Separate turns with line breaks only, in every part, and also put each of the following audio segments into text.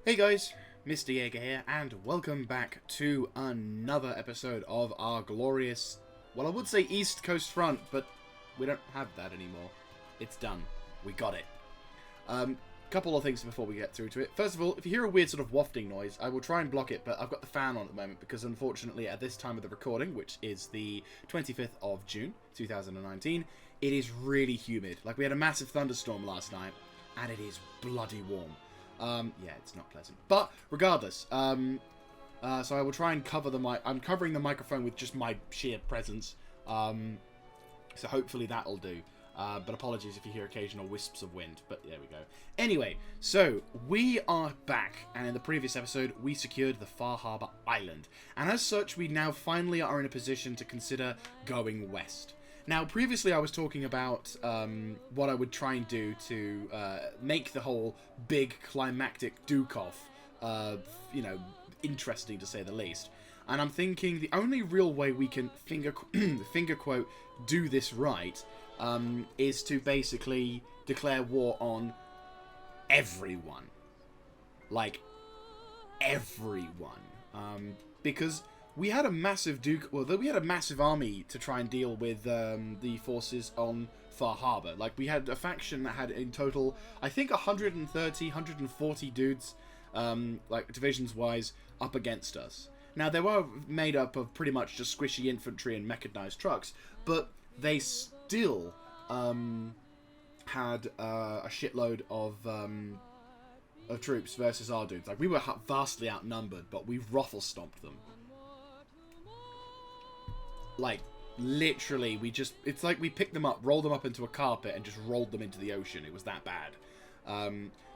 Hey guys, Mr. Jaeger here, and welcome back to another episode of our glorious, well, I would say East Coast Front, but we don't have that anymore. It's done. We got it. Couple of things before we get through to it. First of all, if you hear a weird sort of wafting noise, I will try and block it, but I've got the fan on at the moment because unfortunately at this time of the recording, which is the 25th of June, 2019, it is really humid. Like, we had a massive thunderstorm last night, and it is bloody warm. Yeah, it's not pleasant. But, regardless, so I will try and cover the mic. I'm covering the microphone with just my sheer presence. So hopefully that'll do. But apologies if you hear occasional wisps of wind. But there we go. Anyway, so we are back. And in the previous episode, we secured the Far Harbor Island. And as such, we now finally are in a position to consider going west. Now, previously I was talking about what I would try and do to make the whole big climactic duke-off, interesting to say the least. And I'm thinking the only real way we can finger quote do this right is to basically declare war on everyone. Like, everyone. Because we had a massive we had a massive army to try and deal with the forces on Far Harbor. Like, we had a faction that had in total, I think, 130, 140 dudes, like divisions-wise, up against us. Now, they were made up of pretty much just squishy infantry and mechanized trucks, but they still had a shitload of troops versus our dudes. Like, we were vastly outnumbered, but we ruffle-stomped them. Like, literally, it's like we picked them up, rolled them up into a carpet, and just rolled them into the ocean. It was that bad.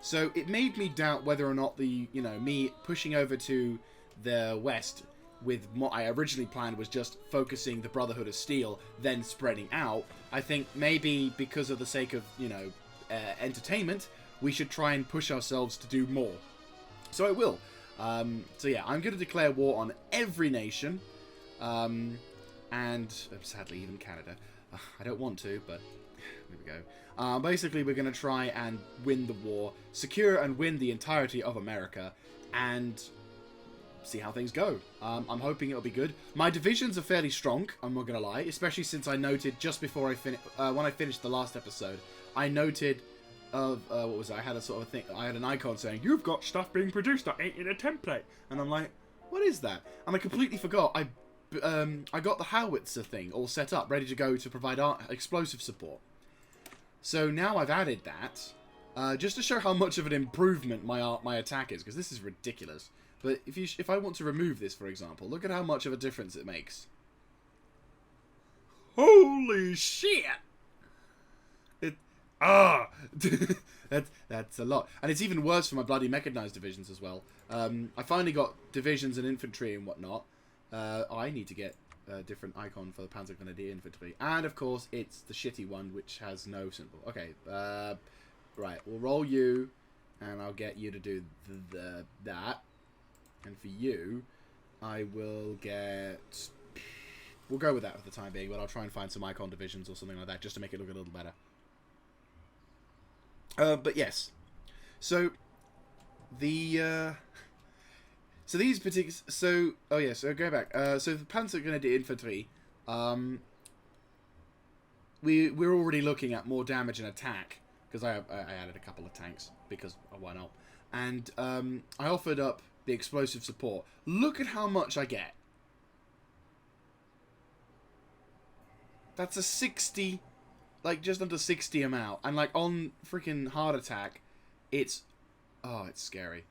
So it made me doubt whether or not me pushing over to the west with what I originally planned was just focusing the Brotherhood of Steel, then spreading out. I think maybe because of the sake of, entertainment, we should try and push ourselves to do more. So I will. So yeah, I'm going to declare war on every nation. And sadly even Canada. I don't want to, but there we go. Basically, we're going to try and win the war, secure and win the entirety of America, and see how things go. I'm hoping it'll be good. My divisions are fairly strong, I'm not going to lie, especially since I noted just before when I finished the last episode, I noted what was it? I had a sort of thing, I had an icon saying, "You've got stuff being produced that ain't in a template," and I'm like, what is that? And I completely forgot. I got the howitzer thing all set up, ready to go to provide explosive support. So now I've added that, just to show how much of an improvement my attack is, because this is ridiculous. But if I want to remove this, for example, look at how much of a difference it makes. Holy shit! That's a lot. And it's even worse for my bloody mechanized divisions as well. I finally got divisions and infantry and whatnot. I need to get a different icon for the Panzergrenadier infantry. And, of course, it's the shitty one, which has no symbol. Okay, right, we'll roll you, and I'll get you to do that. And for you, I will get... We'll go with that for the time being, but I'll try and find some icon divisions or something like that, just to make it look a little better. But yes. So, so these particular... So go back. So the Panzergrenadier infantry, we're already looking at more damage and attack, because I added a couple of tanks, because why not? And I offered up the explosive support. Look at how much I get. That's a 60, like just under 60 amount. And like on freaking hard attack, it's scary.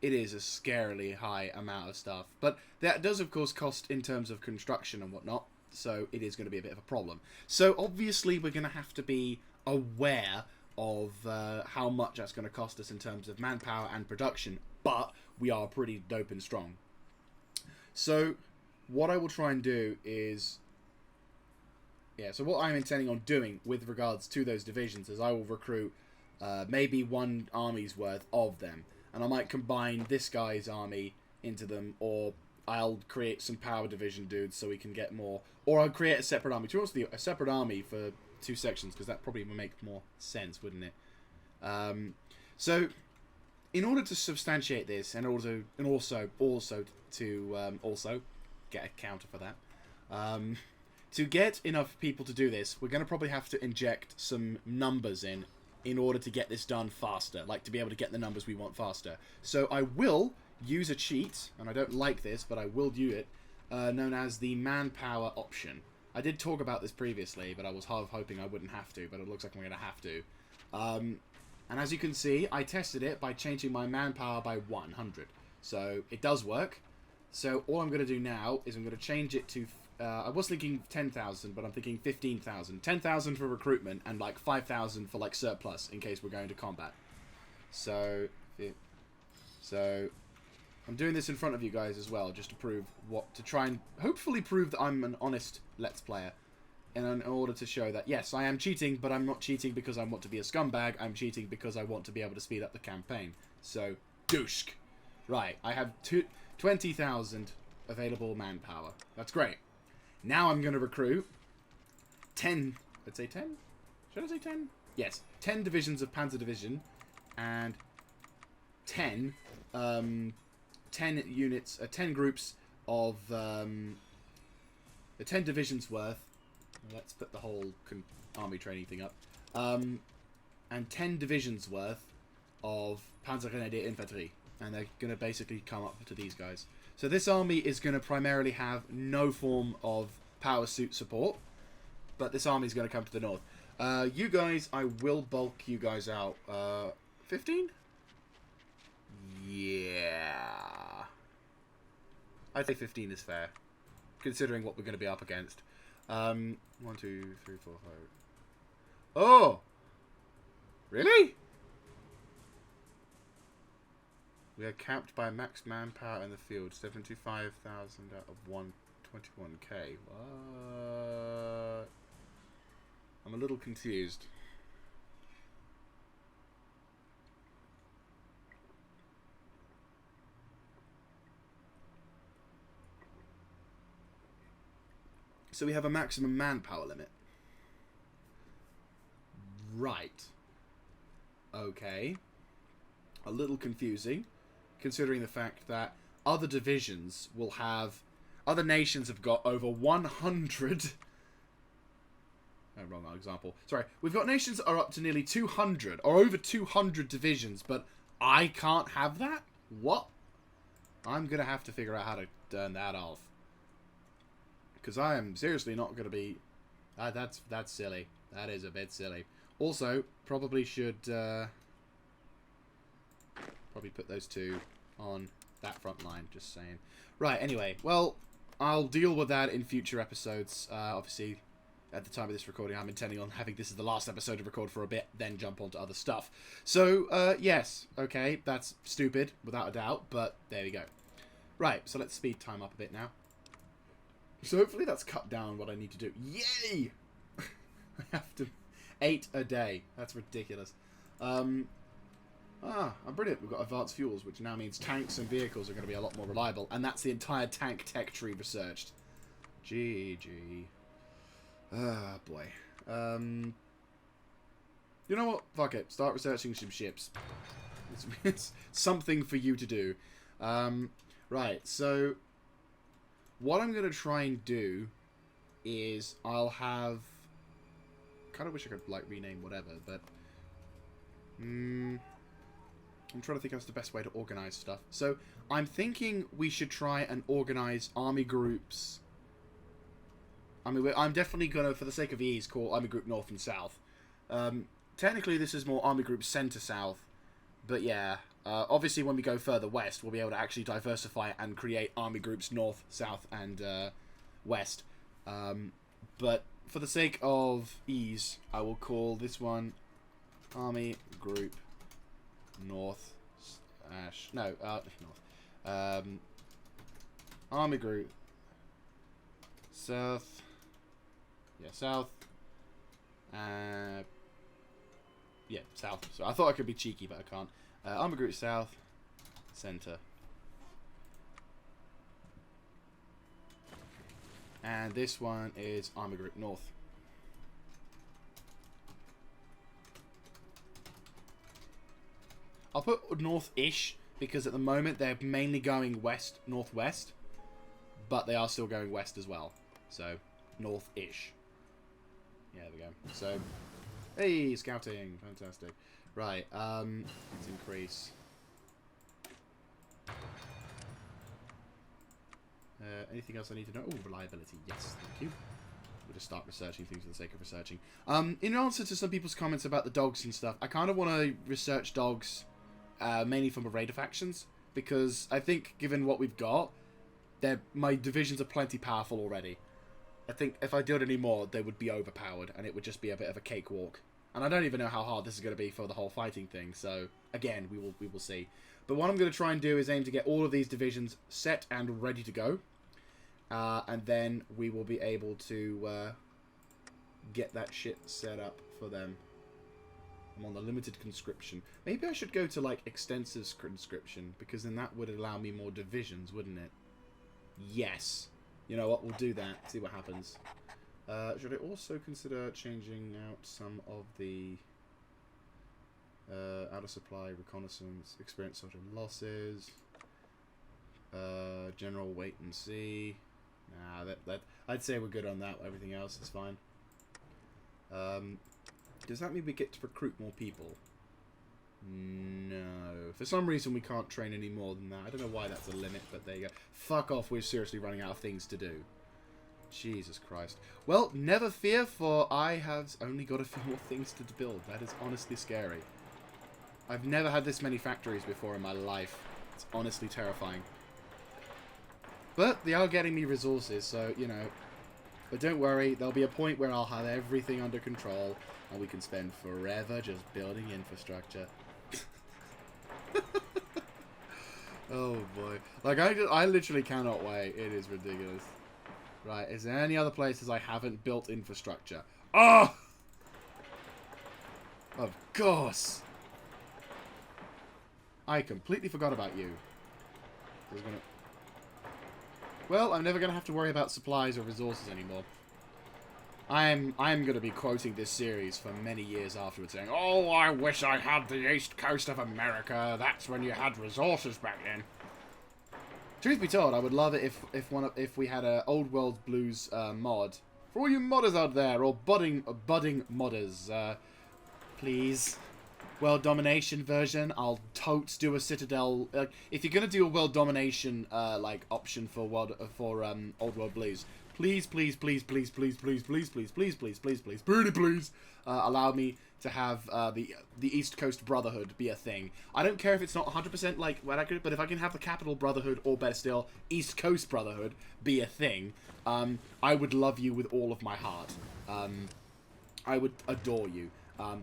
It is a scarily high amount of stuff. But that does, of course, cost in terms of construction and whatnot. So it is going to be a bit of a problem. So obviously we're going to have to be aware of how much that's going to cost us in terms of manpower and production. But we are pretty dope and strong. So what I will try and do is... Yeah, so what I'm intending on doing with regards to those divisions is I will recruit maybe one army's worth of them. And I might combine this guy's army into them, or I'll create some power division dudes so we can get more. Or I'll create a separate army. To be honest with you, a separate army for 2 sections, because that probably would make more sense, wouldn't it? So in order to substantiate this, and also get a counter for that, to get enough people to do this, we're going to probably have to inject some numbers in order to get this done faster, like to be able to get the numbers we want faster. So I will use a cheat, and I don't like this, but I will do it, known as the manpower option. I did talk about this previously, but I was half hoping I wouldn't have to, but it looks like I'm going to have to. And as you can see, I tested it by changing my manpower by 100. So it does work. So all I'm going to do now is I'm going to change it to... I was thinking 10,000, but I'm thinking 15,000. 10,000 for recruitment and like 5,000 for like surplus in case we're going to combat. So I'm doing this in front of you guys as well, just to prove to try and hopefully prove that I'm an honest Let's Player. In order to show that, yes, I am cheating, but I'm not cheating because I want to be a scumbag. I'm cheating because I want to be able to speed up the campaign. So, douche. Right, I have 20,000 available manpower. That's great. Now I'm going to recruit 10, let's say 10? Should I say 10? Yes, 10 divisions of Panzer Division and 10 units, 10 groups of, 10 divisions worth. Let's put the whole army training thing up. And 10 divisions worth of Panzergrenadier Infantry. And they're going to basically come up to these guys. So this army is going to primarily have no form of power suit support. But this army is going to come to the north. You guys, I will bulk you guys out. 15? Yeah. I'd say 15 is fair. Considering what we're going to be up against. 1, 2, 3, 4, 5. Oh! Really? We are capped by max manpower in the field. 75,000 out of 121k. What? I'm a little confused. So we have a maximum manpower limit. Right. Okay. A little confusing, considering the fact that other divisions will have... Other nations have got over 100... Oh, wrong example. Sorry. We've got nations that are up to nearly 200, or over 200 divisions, but I can't have that? What? I'm going to have to figure out how to turn that off. Because I am seriously not going to be... that's silly. That is a bit silly. Also, probably should... probably put those two on that front line, just saying. Right, anyway. Well, I'll deal with that in future episodes. Obviously, at the time of this recording, I'm intending on having this as the last episode to record for a bit, then jump onto other stuff. So, yes. Okay, that's stupid, without a doubt, but there we go. Right, so let's speed time up a bit now. So hopefully that's cut down what I need to do. Yay! I have to... 8 a day. That's ridiculous. I'm brilliant. We've got advanced fuels, which now means tanks and vehicles are going to be a lot more reliable. And that's the entire tank tech tree researched. GG. Ah, boy. You know what? Fuck it. Start researching some ships. It's something for you to do. Right, so... What I'm going to try and do is I'll have... kind of wish I could, like, rename whatever, but... I'm trying to think of the best way to organize stuff. So, I'm thinking we should try and organize army groups. I mean, I'm definitely going to, for the sake of ease, call Army Group North and South. Technically, this is more Army Group Centre-South. But yeah, obviously when we go further west, we'll be able to actually diversify and create army groups north, south, and west. But for the sake of ease, I will call this one Army Group North. North. Army Group South. Yeah, South. Yeah, South. So I thought I could be cheeky, but I can't. Army Group South, Centre. And this one is Army Group North. I'll put north-ish, because at the moment they're mainly going west-northwest, but they are still going west as well. So, north-ish. Yeah, there we go. So, hey, scouting. Fantastic. Right, let's increase. Anything else I need to know? Oh, reliability. Yes, thank you. We'll just start researching things for the sake of researching. In answer to some people's comments about the dogs and stuff, I kind of want to research dogs mainly from Raider factions, because I think, given what we've got, my divisions are plenty powerful already. I think if I did any more, they would be overpowered, and it would just be a bit of a cakewalk. And I don't even know how hard this is going to be for the whole fighting thing, so, again, we will see. But what I'm going to try and do is aim to get all of these divisions set and ready to go. And then we will be able to get that shit set up for them. I'm on the limited conscription. Maybe I should go to, like, extensive conscription, because then that would allow me more divisions, wouldn't it? Yes. You know what, we'll do that, see what happens. Should I also consider changing out some of the out of supply, reconnaissance, experience soldier losses, general wait and see? Nah, I'd say we're good on that. Everything else is fine. Does that mean we get to recruit more people? No. For some reason we can't train any more than that. I don't know why that's a limit, but there you go. Fuck off, we're seriously running out of things to do. Jesus Christ. Well, never fear, for I have only got a few more things to build. That is honestly scary. I've never had this many factories before in my life. It's honestly terrifying. But they are getting me resources, so, you know. But don't worry, there'll be a point where I'll have everything under control, and we can spend forever just building infrastructure. Oh boy. Like, I literally cannot wait. It is ridiculous. Right, is there any other places I haven't built infrastructure? Oh! Of course! I completely forgot about you. Well, I'm never going to have to worry about supplies or resources anymore. I'm going to be quoting this series for many years afterwards, saying, "Oh, I wish I had the east coast of America. That's when you had resources back then." Truth be told, I would love it if we had a Old World Blues mod. For all you modders out there, or budding modders, please. World Domination version, I'll totes do a Citadel. If you're gonna do a World Domination like option for Old World Blues, please, please, please, please, please, please, please, please, please, please, please, please, pretty please, allow me to have the East Coast Brotherhood be a thing. I don't care if it's not 100% like what I could, but if I can have the Capital Brotherhood, or better still, East Coast Brotherhood be a thing, I would love you with all of my heart. I would adore you.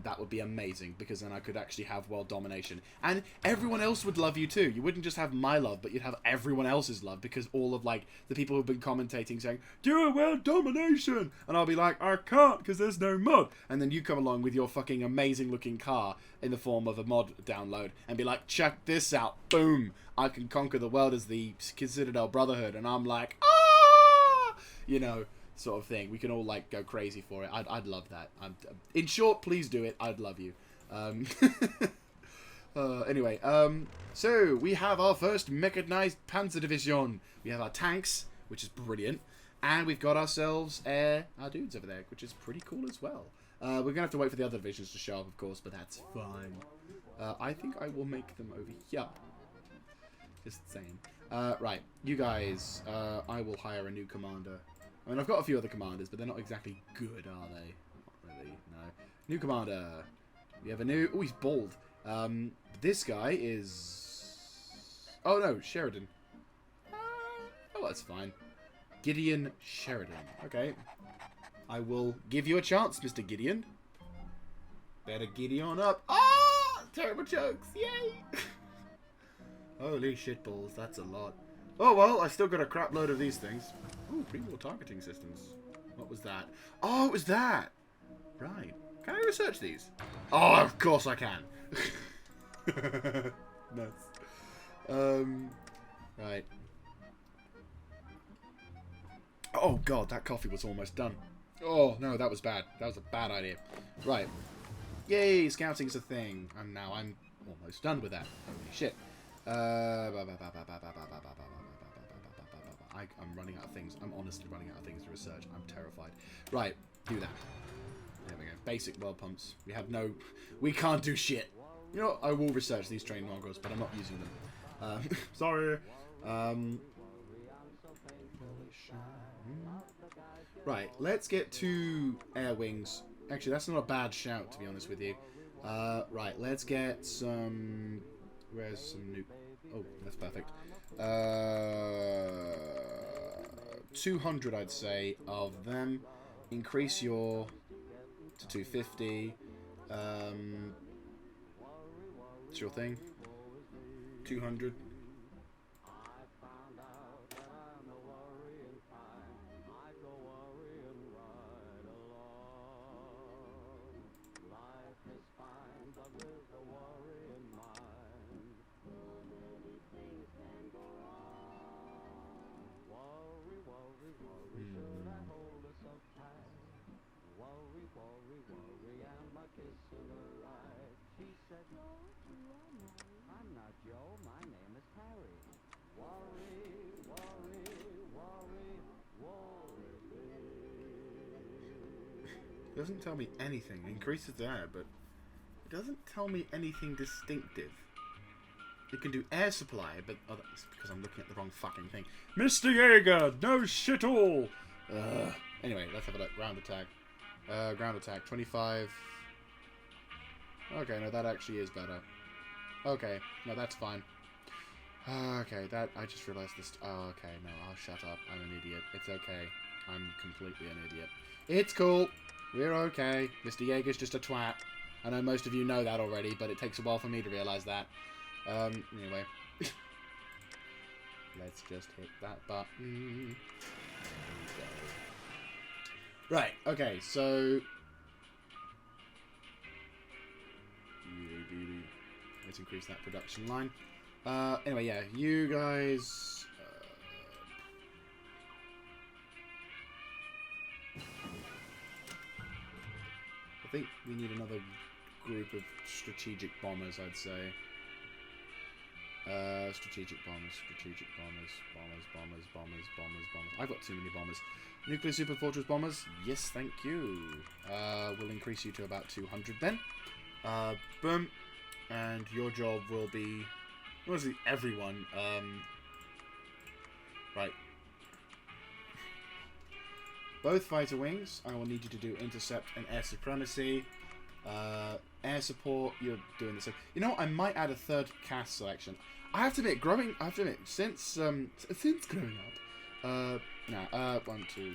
That would be amazing, because then I could actually have world domination. And everyone else would love you too. You wouldn't just have my love, but you'd have everyone else's love, because all of, like, the people who've been commentating saying, "Do a world domination!" And I'll be like, "I can't, because there's no mod." And then you come along with your fucking amazing looking car in the form of a mod download and be like, "Check this out, boom! I can conquer the world as the Citadel Brotherhood." And I'm like, "Ah!" You know, sort of thing. We can all, like, go crazy for it. I'd love that. In short, please do it. I'd love you. Anyway, so we have our first mechanized Panzer Division. We have our tanks, which is brilliant, and we've got ourselves our dudes over there, which is pretty cool as well. We're gonna have to wait for the other divisions to show up, of course, but that's fine. I think I will make them over here. Just saying. Right, you guys, I will hire a new commander. I mean, I've got a few other commanders, but they're not exactly good, are they? Not really, no. New commander. We have a new... Oh, he's bald. This guy is... Oh, no, Sheridan. Oh, that's fine. Gideon Sheridan. Okay. I will give you a chance, Mr. Gideon. Better Gideon up. Ah! Terrible jokes. Yay! Holy shitballs, that's a lot. Oh, well, I still got a crap load of these things. Ooh, pre-war targeting systems. What was that? Oh, it was that! Right. Can I research these? Oh, of course I can! Nice. Right. Oh, God, that coffee was almost done. Oh, no, that was bad. That was a bad idea. Right. Yay, scouting's a thing. And now I'm almost done with that. Holy shit. I'm running out of things. I'm honestly running out of things to research. I'm terrified. Right, do that. There we go. Basic world pumps. We have no... We can't do shit. You know what? I will research these train mongrels, but I'm not using them. Sorry. Right, let's get 2 air wings. Actually, that's not a bad shout, to be honest with you. Right, let's get some... Where's some new... Oh, that's perfect. 200, I'd say, of them. Increase your... to 250. It's your thing. 200.
I'm not Joe, my name is Harry.
It doesn't tell me anything. It increases the air, but it doesn't tell me anything distinctive. It can do air supply, but oh, that's because I'm looking at the wrong fucking thing. Mr. Jaeger, no shit all. Anyway, let's have a look. Ground attack. Ground attack. 25. Okay, no, that actually is better. Okay, no, that's fine. Okay, that I just realized this. Oh, okay, no, I'll shut up. I'm an idiot. It's okay. I'm completely an idiot. It's cool. We're okay. Mr. Jaeger's just a twat. I know most of you know that already, but it takes a while for me to realize that. Anyway. Let's just hit that button. There we go. Right, okay, so... Let's increase that production line. Anyway, yeah, you guys... I think we need another group of strategic bombers, I'd say. Strategic bombers. I've got too many bombers. Nuclear super fortress bombers. Yes, thank you. We'll increase you to about 200 then. Boom. And your job will be... Honestly, everyone. Right. Both fighter wings, I will need you to do intercept and air supremacy. Air support, you're doing the same. You know what? I might add a third cast selection. I have to admit, since growing up, 1, 2, 3,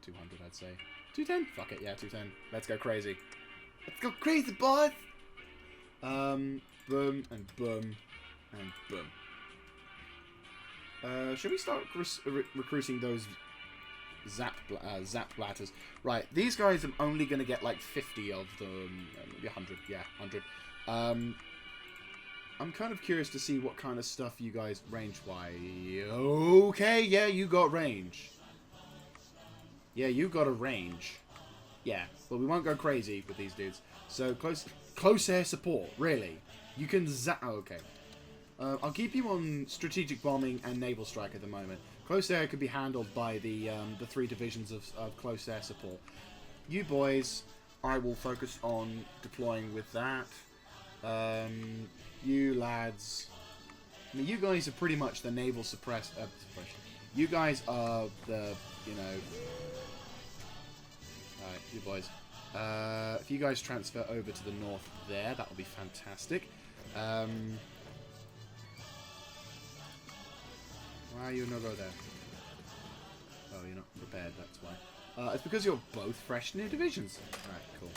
200, I'd say. 210? Fuck it, yeah, 210. Let's go crazy. Let's go crazy, boys! Boom, and boom, and boom. Should we start recruiting those zap blatters? Right, these guys are only going to get like 50 of them. 100, yeah, 100. I'm kind of curious to see what kind of stuff you guys range-wise. Okay, yeah, you got range. Yeah, you got a range. Yeah, but we won't go crazy with these dudes. So close air support, really. You can zap. Oh, okay. I'll keep you on strategic bombing and naval strike at the moment. Close air could be handled by the 3 divisions of close air support. You boys, I will focus on deploying with that. You lads, I mean, you guys are pretty much the naval suppression. You guys are the, you know. Alright, you boys. If you guys transfer over to the north there, that will be fantastic. Why are you no go there? Oh, you're not prepared, that's why. It's because you're both fresh new divisions. Alright, cool.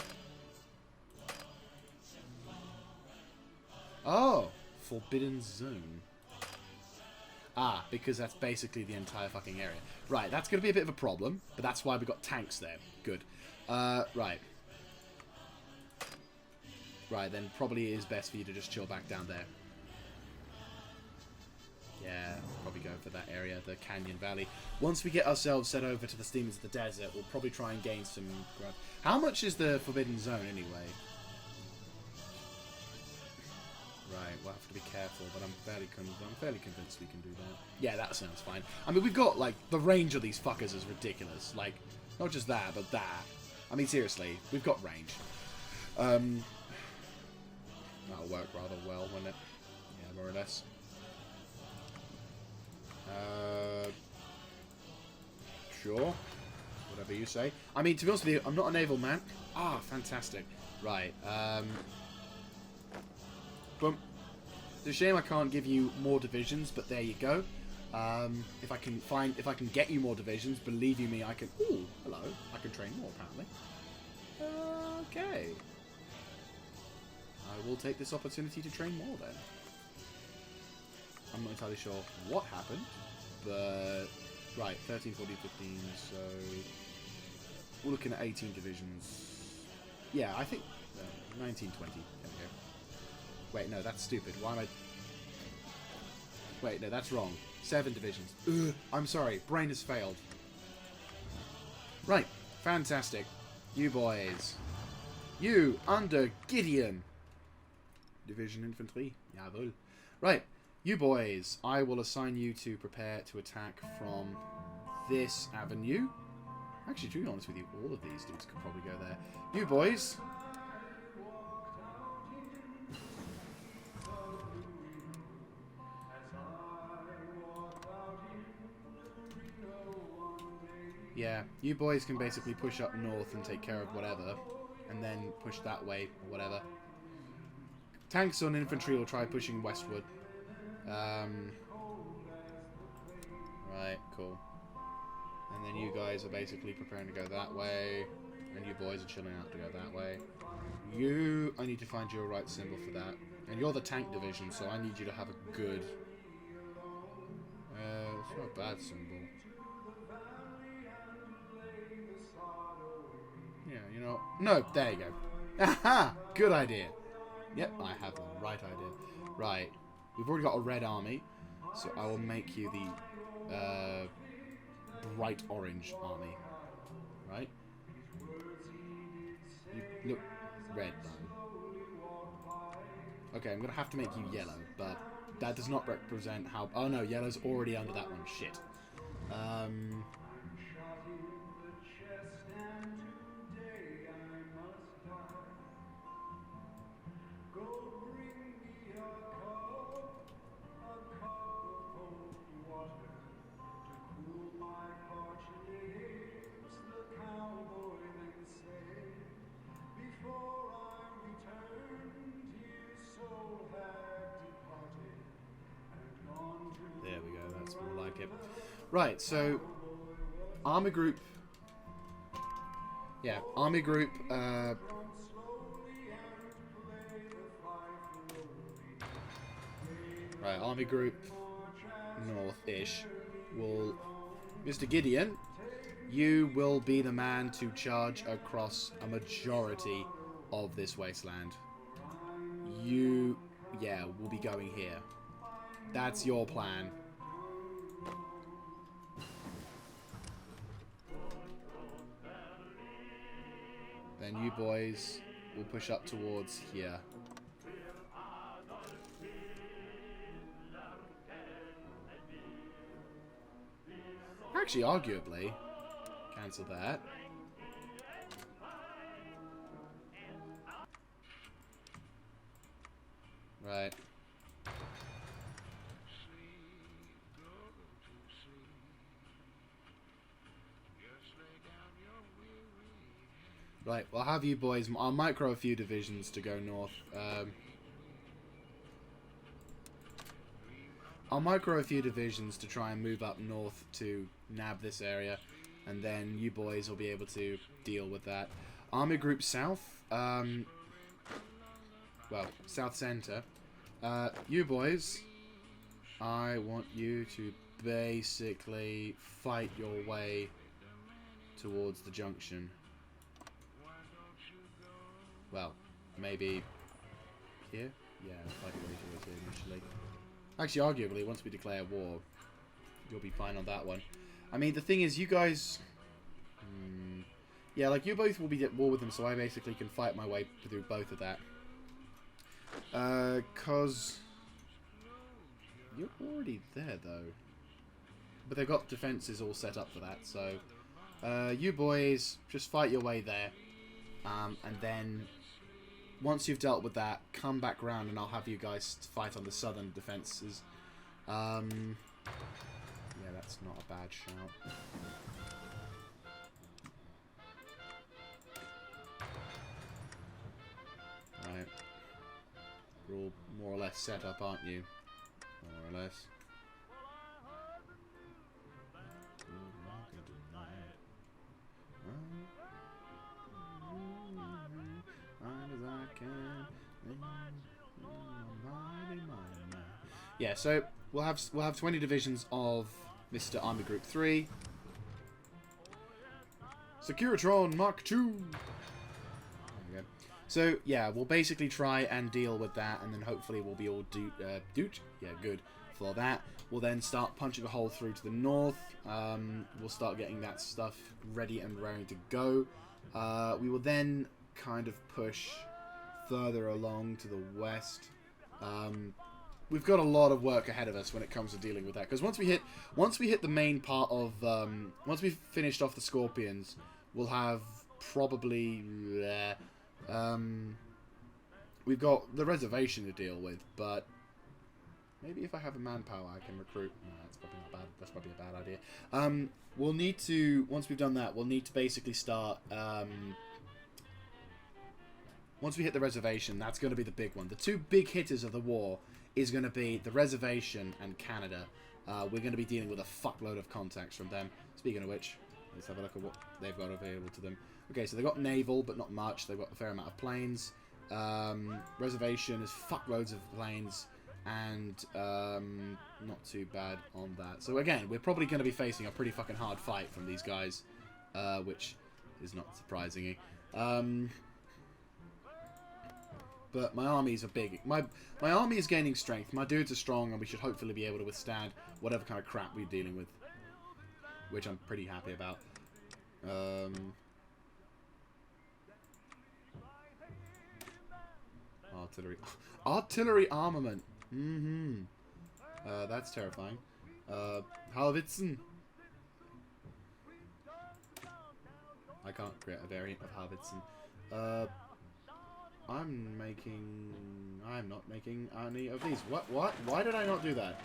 Oh! Forbidden Zone. Ah, because that's basically the entire fucking area. Right, that's going to be a bit of a problem, but that's why we got tanks there. Good. Right. Right, then probably it is best for you to just chill back down there. Yeah, probably go for that area, the Canyon Valley. Once we get ourselves set over to the Steamers of the Desert, we'll probably try and gain some ground. How much is the Forbidden Zone, anyway? Right, we'll have to be careful, but I'm fairly convinced we can do that. Yeah, that sounds fine. I mean, we've got, like, the range of these fuckers is ridiculous. Like, not just that, but that. I mean, seriously, we've got range. That'll work rather well, won't it? Yeah, more or less. Sure. Whatever you say. I mean, to be honest with you, I'm not a naval man. Ah, fantastic. Right, boom. It's a shame I can't give you more divisions, but there you go. If I can get you more divisions, believe you me, I can. Ooh, hello. I can train more apparently. Okay. I will take this opportunity to train more then. I'm not entirely sure what happened, but right, 13, 14, 15. So we're looking at 18 divisions. Yeah, I think 19, 20. There we go. Wait, no, that's stupid. Why am I... Wait, no, that's wrong. 7 divisions. Ugh, I'm sorry. Brain has failed. Right. Fantastic. You boys. You, under Gideon. Division Infantry. Jawohl. Right. You boys. I will assign you to prepare to attack from this avenue. Actually, to be honest with you, all of these dudes could probably go there. You boys... Yeah, you boys can basically push up north and take care of whatever, and then push that way, or whatever. Tanks and infantry will try pushing westward. Right, cool. And then you guys are basically preparing to go that way, and you boys are chilling out to go that way. I need to find your right symbol for that. And you're the tank division, so I need you to have a good... it's not a bad symbol. Yeah, you know... No, there you go. Aha! Good idea. Yep, I have the right idea. Right. We've already got a red army, so I will make you the bright orange army. Right? You look red, though. Okay, I'm going to have to make you yellow, but that does not represent how... Oh, no, yellow's already under that one. Shit. There we go, that's more like it. Right, so... Army group... Yeah, army group... Right, army group... North-ish will... Mr. Gideon, you will be the man to charge across a majority of this wasteland. You... Yeah, will be going here. That's your plan. Then you boys will push up towards here. Actually, arguably, cancel that. Right. Right, we'll have you boys... I'll micro a few divisions to go north. I'll micro a few divisions to try and move up north to nab this area. And then you boys will be able to deal with that. Army Group South. Well, South Center. You boys... I want you to basically fight your way towards the junction. Well, maybe here? Yeah, fight your way towards here initially. Actually, arguably, once we declare war, you'll be fine on that one. I mean, the thing is, you guys... yeah, like, you both will be at war with them, so I basically can fight my way through both of that. Cause you're already there though. But they've got defenses all set up for that, so you boys just fight your way there. And then once you've dealt with that, come back round and I'll have you guys fight on the southern defenses. Yeah, that's not a bad shout. Right. You're all more or less set up, aren't you? More or less. Yeah, so we'll have 20 divisions of Mr. Army Group 3. Securitron Mark II. There we go. So yeah, we'll basically try and deal with that, and then hopefully we'll be all good for that. We'll then start punching a hole through to the north. We'll start getting that stuff ready and ready to go. We will then kind of push further along to the west. We've got a lot of work ahead of us when it comes to dealing with that, because once we hit the main part of once we've finished off the Scorpions, we'll have probably we've got the reservation to deal with, but maybe if I have a manpower I can recruit. No, that's probably not bad. That's probably a bad idea. We'll need to, once we've done that, we'll need to basically start once we hit the reservation, that's going to be the big one. The two big hitters of the war is going to be the reservation and Canada. We're going to be dealing with a fuckload of contacts from them. Speaking of which, let's have a look at what they've got available to them. Okay, so they've got naval, but not much. They've got a fair amount of planes. Reservation is fuckloads of planes, and not too bad on that. So again, we're probably going to be facing a pretty fucking hard fight from these guys, which is not surprising. But my armies are big. My army is gaining strength. My dudes are strong, and we should hopefully be able to withstand whatever kind of crap we're dealing with, which I'm pretty happy about. Artillery armament. That's terrifying. Haubitzen. I can't create a variant of Haubitzen. I'm not making any of these. What? Why did I not do that?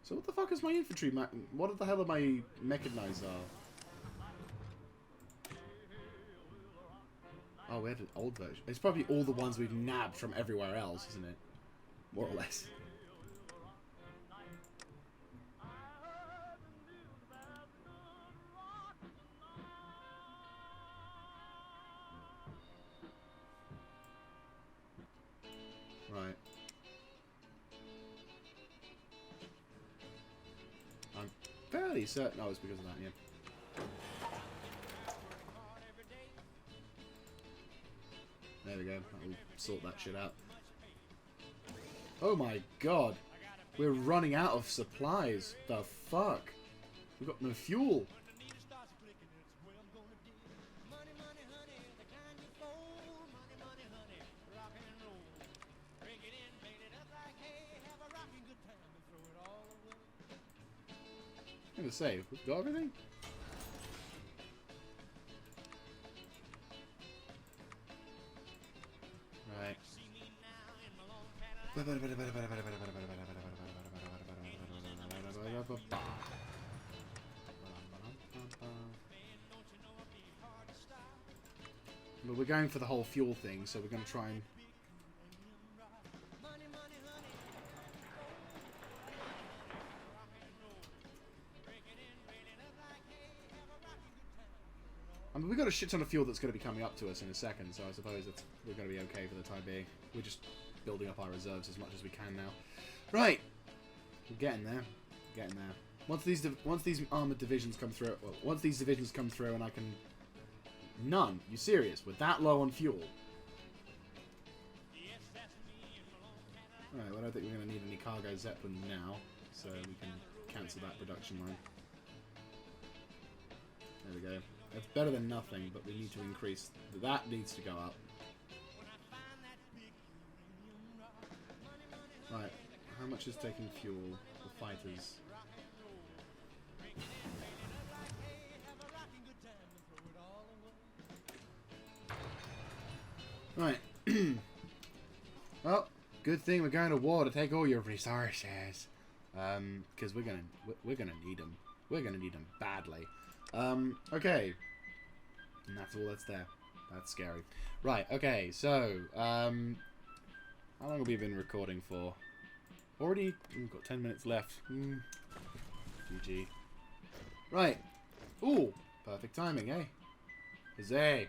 So what the fuck is my infantry? What the hell are my mechanized are? Oh, we had an old version. It's probably all the ones we've nabbed from everywhere else, isn't it? More or less. Right. I'm fairly certain. Oh, it's because of that, yeah. There we go. That'll sort that shit out. Oh my god. We're running out of supplies. The fuck? We've got no fuel. I'm gonna say, we've got everything? Right. But we're going for the whole fuel thing, so we're going to try and... I mean, we've got a shit ton of fuel that's going to be coming up to us in a second, so I suppose that we're going to be okay for the time being. We're just building up our reserves as much as we can now. Right! We're getting there. Getting there. Once these armoured divisions come through... Well, once these divisions come through and I can... None. You serious? We're that low on fuel? Alright, well, I don't think we're going to need any cargo Zeppelin now, so we can cancel that production line. There we go. It's better than nothing, but we need to increase... That needs to go up. Right, how much is taking fuel? The fighters. Right. Well, good thing we're going to war to take all your resources. Because we're gonna need them. We're gonna need them badly. Okay. And that's all that's there. That's scary. Right, okay, so, how long have we been recording for? Already, we've got 10 minutes left. GG. Right. Ooh, perfect timing, eh? Huzzay.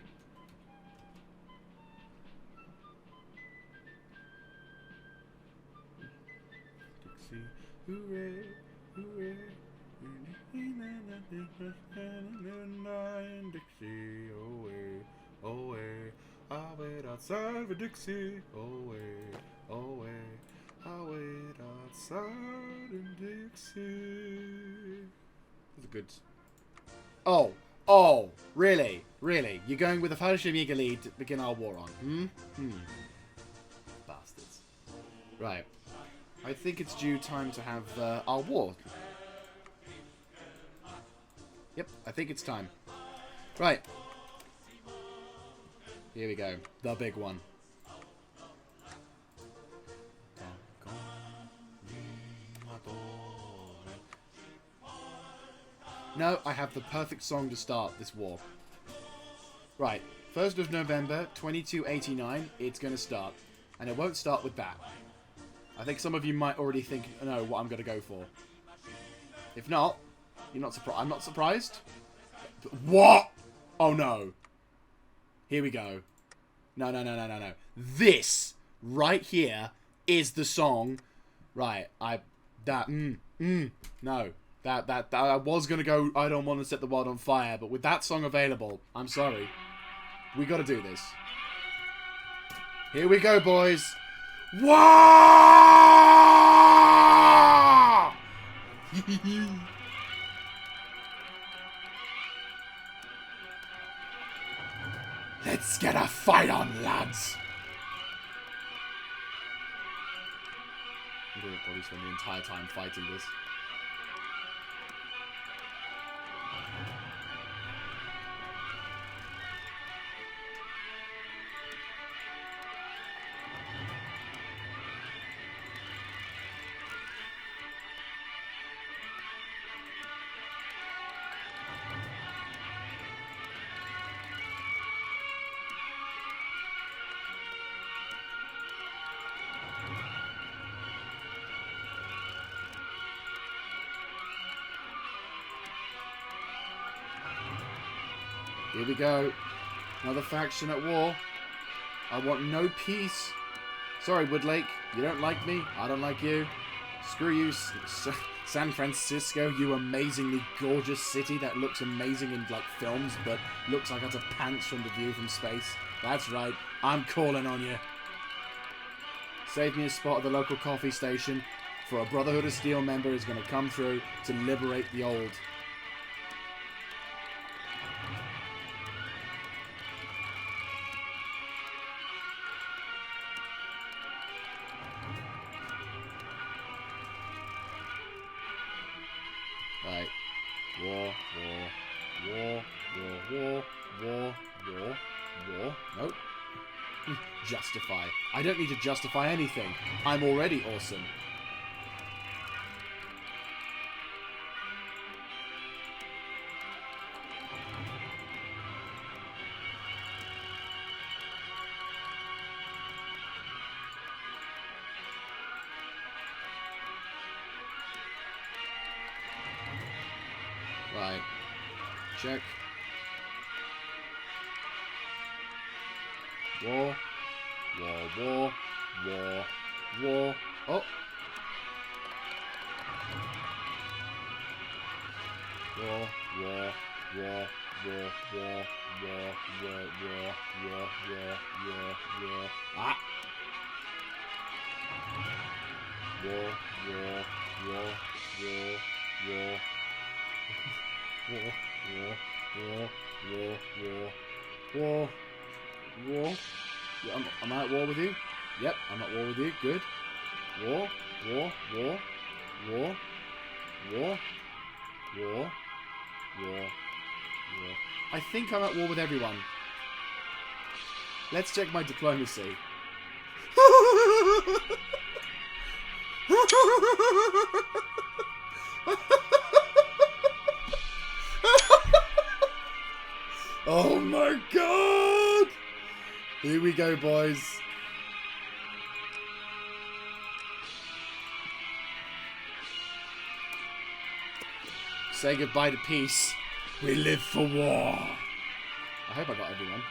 Dixie, hooray, hooray. Dixie, away, away. I'll wait outside for Dixie. Away, away. I'll wait outside in Dixie. That's a good. Oh, really? Really? You're going with the Fellowship Jaeger lead to begin our war on? Bastards. Right. I think it's due time to have our war. Yep, I think it's time. Right. Here we go. The big one. No, I have the perfect song to start this war. Right. 1st of November, 2289, it's going to start. And it won't start with that. I think some of you might already know what I'm going to go for. If not, you're not surprised. I'm not surprised. What? Oh, no. Here we go. No. This right here is the song. Right. No. That I was going to go, I don't want to set the world on fire, but with that song available, I'm sorry. We got to do this. Here we go, boys. Wah! Let's get a fight on, lads. I'm going to probably spend the entire time fighting this. Here we go. Another faction at war. I want no peace. Sorry, Woodlake. You don't like me. I don't like you. Screw you, San Francisco, you amazingly gorgeous city that looks amazing in, like, films, but looks like it's a pants from the view from space. That's right. I'm calling on you. Save me a spot at the local coffee station, for a Brotherhood of Steel member is going to come through to liberate the old. Right. War. Nope. Justify. I don't need to justify anything. I'm already awesome. Right. Check. War. Oh. Ah. War. Yeah, I'm at war with you. Yep, I'm at war with you. Good. War. War. War. War. War. War. War. War. I think I'm at war with everyone. Let's check my diplomacy. Oh my god! Here we go, boys. Say goodbye to peace. We live for war. I hope I got everyone.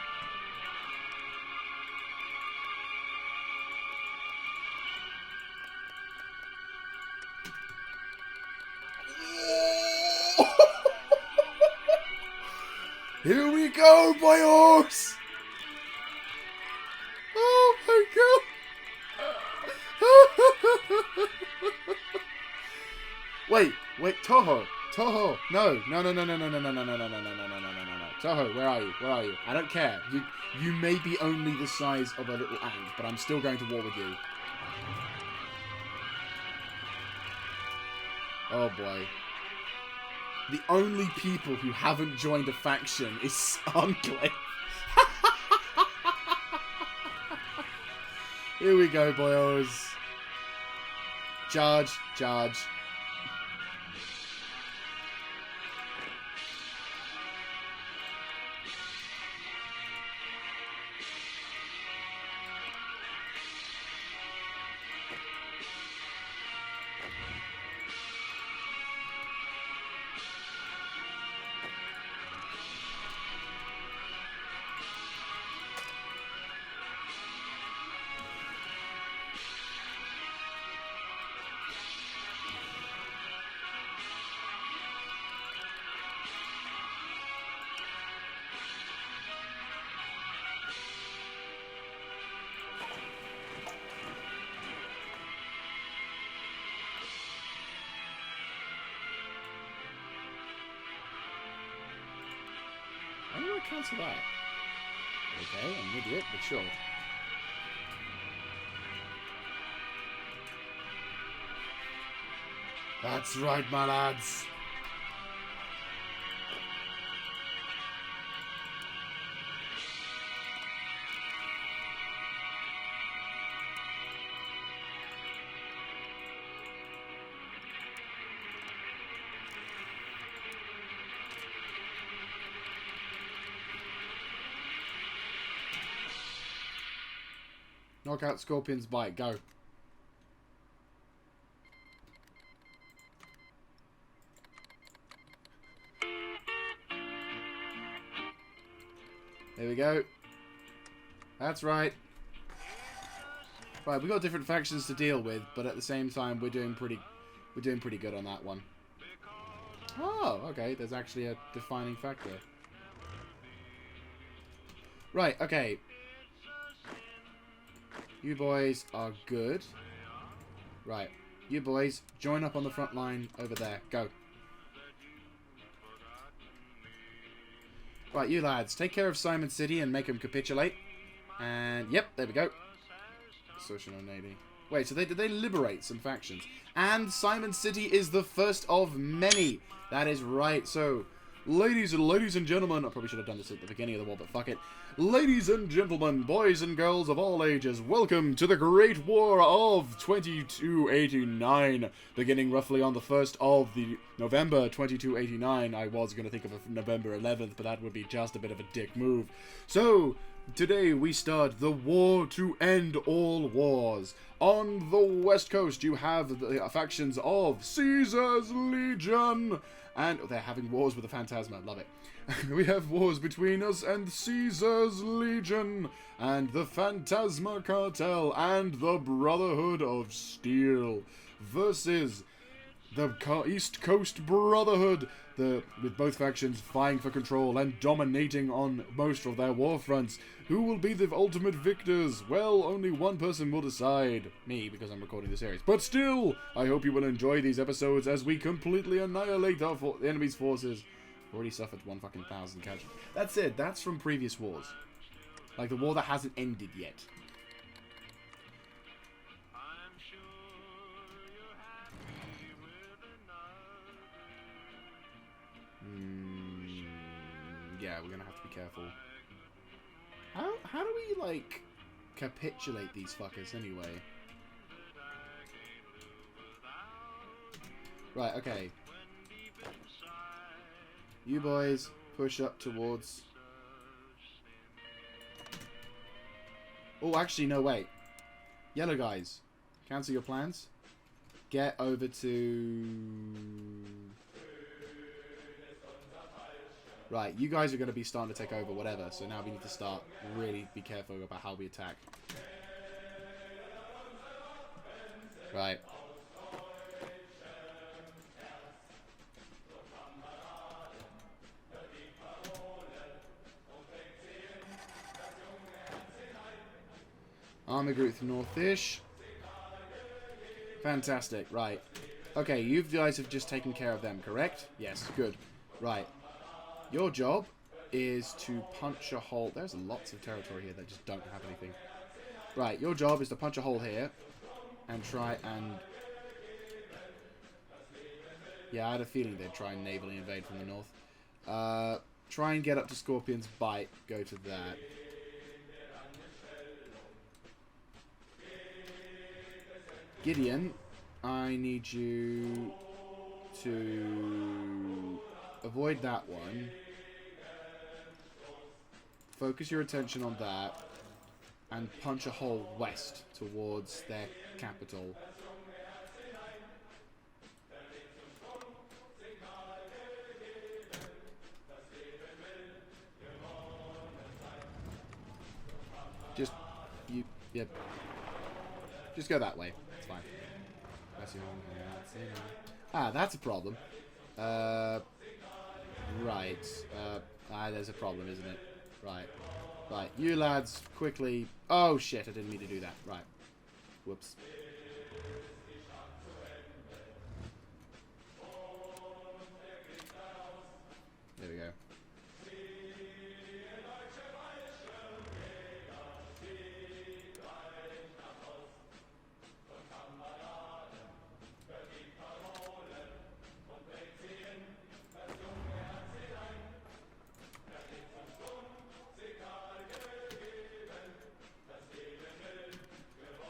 Here we go, boyos! Oh my god! Wait, Toho! Toho! No, Toho, where are you? Where are you? I don't care. You may be only the size of a little ant, but I'm still going to war with you. Oh boy. The only people who haven't joined a faction is Enclave. Here we go, boyos. Charge, charge. How do I cancel that? Okay, I'm an idiot, but sure. That's right, my lads. Knock out Scorpion's bite. Go. There we go. That's right. Right, we've got different factions to deal with, but at the same time, we're doing pretty good on that one. Oh, okay. There's actually a defining factor. Right. Okay. You boys are good. Right. You boys, join up on the front line over there. Go. Right, you lads, take care of Simon City and make them capitulate. And, yep, there we go. Social Navy. Wait, so did they liberate some factions? And Simon City is the first of many. That is right. So, ladies and gentlemen, I probably should have done this at the beginning of the war, but fuck it. Ladies and gentlemen, boys and girls of all ages, welcome to the Great War of 2289, beginning roughly on the 1st of the November 2289. I was going to think of a November 11th, but that would be just a bit of a dick move. So, today we start the war to end all wars. On the west coast, you have the factions of Caesar's Legion, and they're having wars with the Phantasma. Love it. We have wars between us and Caesar's Legion, and the Phantasma Cartel, and the Brotherhood of Steel, versus the East Coast Brotherhood, with both factions vying for control and dominating on most of their war fronts. Who will be the ultimate victors? Well, only one person will decide. Me, because I'm recording the series. But still, I hope you will enjoy these episodes as we completely annihilate our enemy's forces. Already suffered 1,000 casualties. That's it. That's from previous wars. Like the war that hasn't ended yet. Yeah, we're gonna have to be careful. How do we, like, capitulate these fuckers anyway? Right, okay. You boys push up towards... Oh, actually, no, wait. Yellow guys, cancel your plans. Get over to... Right, you guys are going to be starting to take over whatever, so now we need to start really be careful about how we attack. Right. Army group north-ish. Fantastic, right. Okay, you guys have just taken care of them, correct? Yes, good. Right. Your job is to punch a hole. There's lots of territory here that just don't have anything. Right, your job is to punch a hole here and try and... Yeah, I had a feeling they'd try and navally invade from the north. Try and get up to Scorpion's Bite. Go to that. Gideon, I need you to avoid that one. Focus your attention on that and punch a hole west towards their capital. Yep. Just go that way. It's fine. Ah, that's a problem. Right. There's a problem, isn't it? Right. Right. You lads, quickly... Oh, shit. I didn't mean to do that. Right. Whoops. There we go.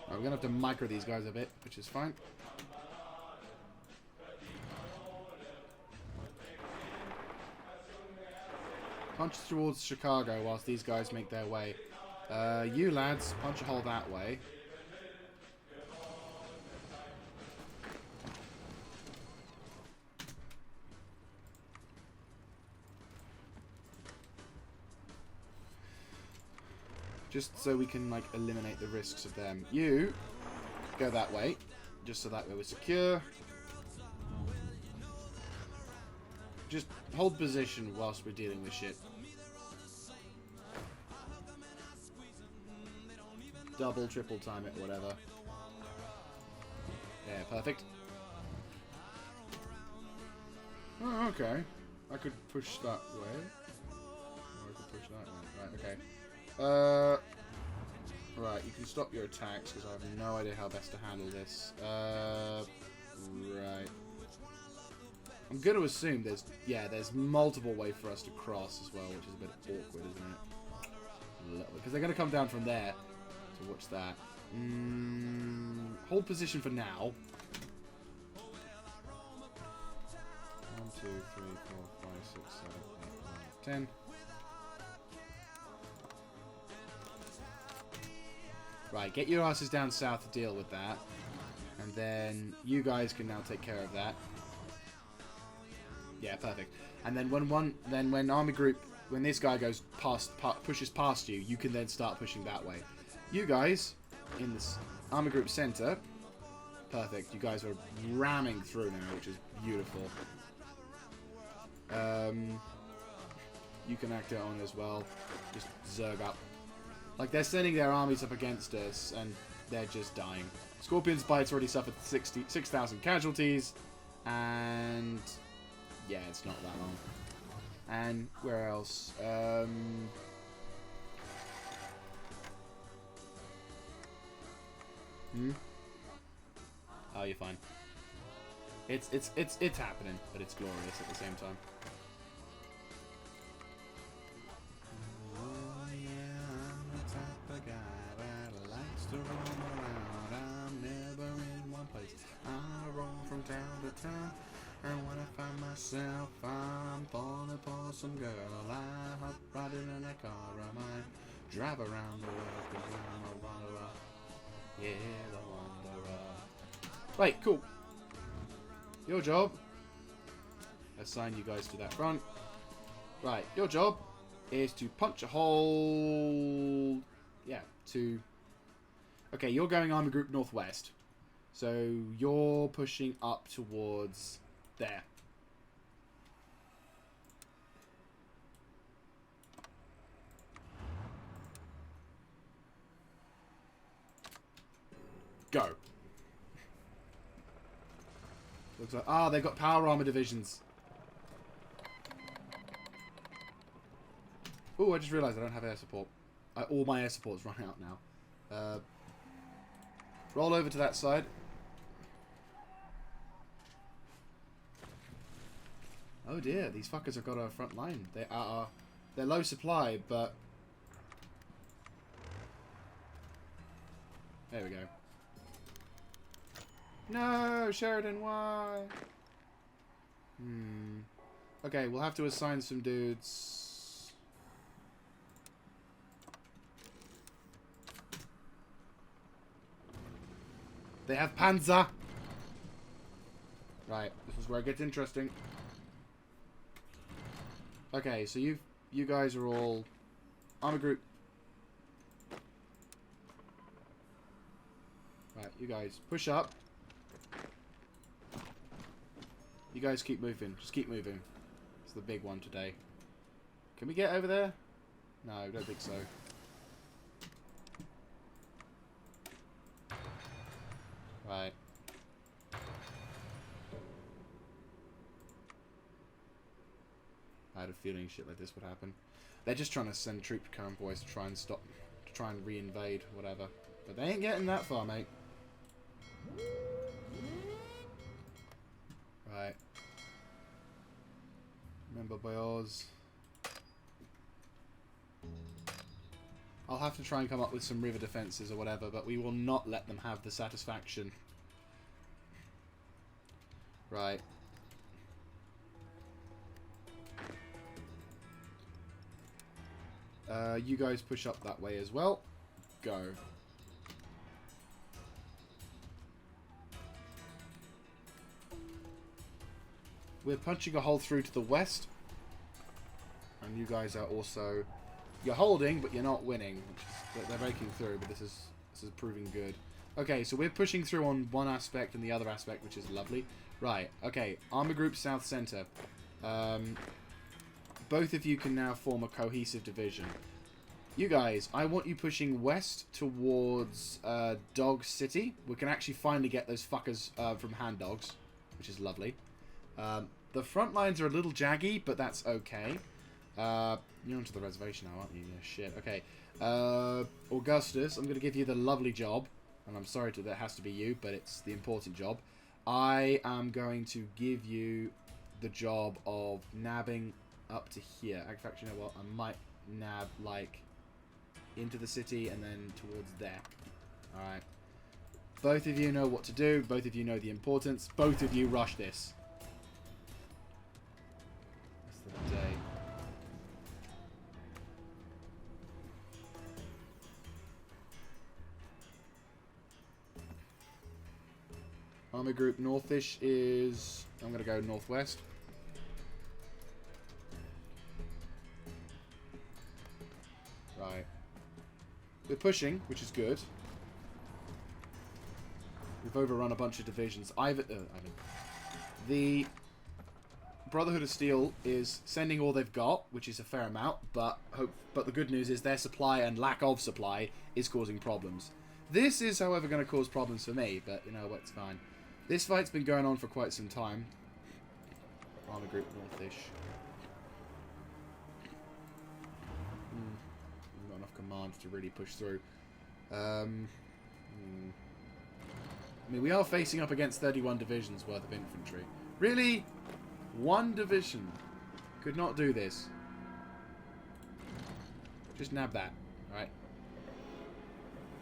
We're going to have to micro these guys a bit, which is fine. Punch towards Chicago whilst these guys make their way. You lads, punch a hole that way. Just so we can, like, eliminate the risks of them. You go that way, just so that way we're secure. Just hold position whilst we're dealing with shit. Double, triple time it, whatever. Yeah, perfect. Oh, okay. I could push that way. Or I could push that way. Right, okay. Right, you can stop your attacks, because I have no idea how best to handle this. Right. I'm going to assume there's multiple ways for us to cross as well, which is a bit awkward, isn't it? Because they're going to come down from there. So watch that. Hold position for now. 1, 2, 3, 4, 5, 6, 7, 8, 9, 10. Right, get your asses down south to deal with that. And then you guys can now take care of that. Yeah, perfect. And then when this guy goes pushes past you, you can then start pushing that way. You guys in this army group center, perfect. You guys are ramming through now, which is beautiful. You can act it on as well. Just zerg up. Like, they're sending their armies up against us, and they're just dying. Scorpion's Bite's already suffered 6,000 casualties, and yeah, it's not that long. And where else? Oh, you're fine. It's happening, but it's glorious at the same time. to roam around. I'm never in one place. I roam from town to town. And when I find myself, I'm falling for some girl. I hop right in a car of mine. Drive around the world 'cause I'm a wanderer. Yeah, the wanderer. Right, cool. Your job. Assign you guys to that front. Right, your job is to punch a hole. Yeah, to. Okay, you're going Army Group Northwest. So you're pushing up towards there. Go. Looks like they've got power armor divisions. Oh, I just realised I don't have air support. All my air support's run out now. Roll over to that side. Oh dear, these fuckers have got a front line. They're low supply, but there we go. No, Sheridan, why? Okay, we'll have to assign some dudes. They have Panzer. Right, this is where it gets interesting. Okay, so you guys are all armor group. Right, you guys push up. You guys keep moving. Just keep moving. It's the big one today. Can we get over there? No, I don't think so. Right. I had a feeling shit like this would happen. They're just trying to send troop convoys to try and stop, to try and re-invade, whatever. But they ain't getting that far, mate. Right. Remember, boys. I'll have to try and come up with some river defences or whatever, but we will not let them have the satisfaction. Right. You guys push up that way as well. Go. We're punching a hole through to the west. And you guys are also... You're holding, but you're not winning. They're breaking through, but this is proving good. Okay, so we're pushing through on one aspect and the other aspect, which is lovely. Right, okay. Armor Group South Center. Both of you can now form a cohesive division. You guys, I want you pushing west towards Dog City. We can actually finally get those fuckers from Hand Dogs, which is lovely. The front lines are a little jaggy, but that's okay. You're onto the reservation now, aren't you? Yeah, shit. Okay. Augustus, I'm going to give you the lovely job. And I'm sorry that it has to be you, but it's the important job. I am going to give you the job of nabbing up to here. In fact, you know what? I might nab, like, into the city and then towards there. Alright. Both of you know what to do. Both of you know the importance. Both of you rush this. That's the day. Army Group Northish is... I'm going to go northwest. Right. We're pushing, which is good. We've overrun a bunch of divisions. The Brotherhood of Steel is sending all they've got, which is a fair amount, but the good news is their supply and lack of supply is causing problems. This is, however, going to cause problems for me, but you know what, it's fine. This fight's been going on for quite some time. Armor Group Northish. We've got enough commands to really push through. I mean, we are facing up against 31 divisions worth of infantry. Really? One division could not do this. Just nab that, alright?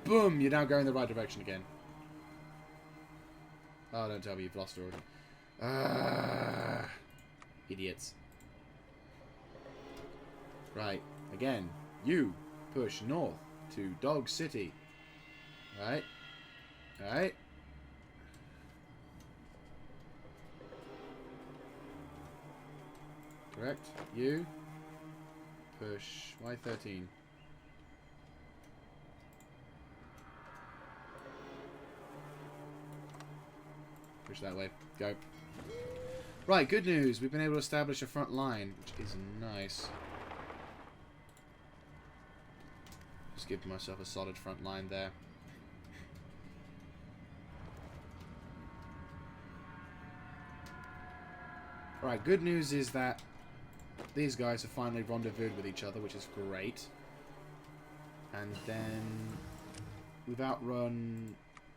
Boom! You're now going the right direction again. Oh, don't tell me you've lost already. Idiots. Right. Again. You push north to Dog City. Right. Right. Correct. You push Y13. Push that way. Go. Right, good news. We've been able to establish a front line, which is nice. Just give myself a solid front line there. Alright, good news is that these guys have finally rendezvoused with each other, which is great. And then we've outrun...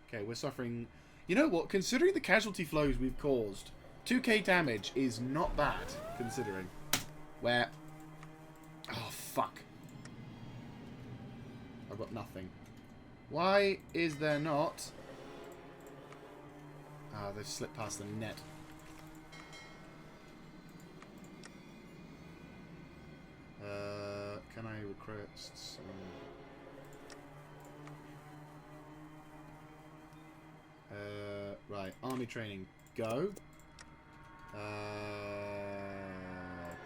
Okay, we're suffering... You know what? Considering the casualty flows we've caused, 2k damage is not bad, considering. Where... Oh, fuck. I've got nothing. Why is there not... Ah, they've slipped past the net. Can I request some... right, army training, go.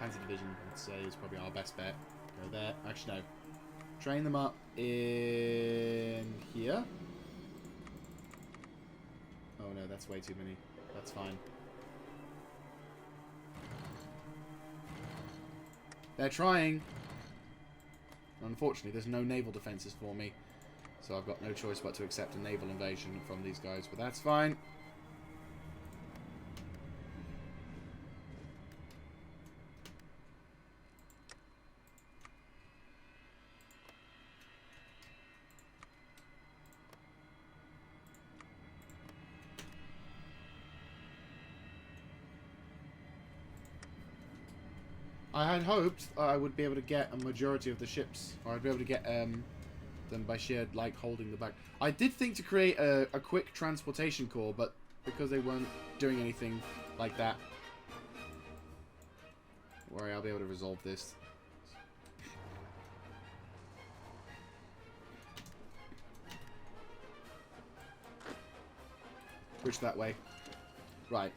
Panzer Division, I'd say, is probably our best bet. Go there. Actually, no. Train them up in here. Oh no, that's way too many. That's fine. They're trying. Unfortunately, there's no naval defences for me. So I've got no choice but to accept a naval invasion from these guys, but that's fine. I had hoped I would be able to get a majority of the ships, or I'd be able to get them by sheer, like, holding the back. I did think to create a quick transportation corps, but because they weren't doing anything like that, don't worry, I'll be able to resolve this. Push that way. Right.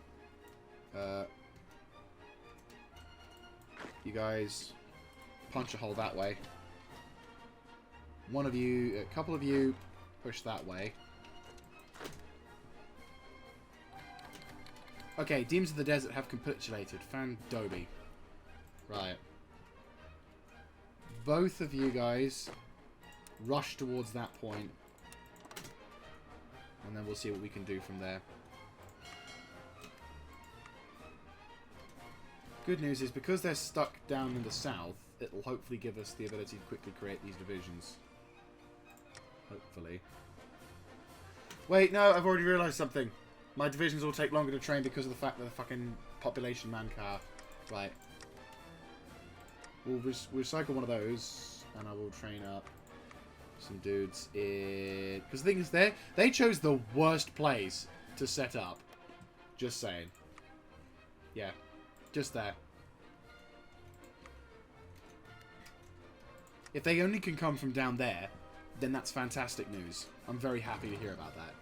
You guys punch a hole that way. One of you, a couple of you, push that way. Okay, Demons of the Desert have capitulated. Fandobi. Right. Both of you guys rush towards that point. And then we'll see what we can do from there. Good news is, because they're stuck down in the south, it will hopefully give us the ability to quickly create these divisions. Hopefully. Wait, no, I've already realised something. My divisions will take longer to train because of the fact that the fucking population mancar. Right. We'll recycle one of those, and I will train up some dudes in... Because the thing is, they chose the worst place to set up. Just saying. Yeah. Just there. If they only can come from down there, then that's fantastic news. I'm very happy to hear about that.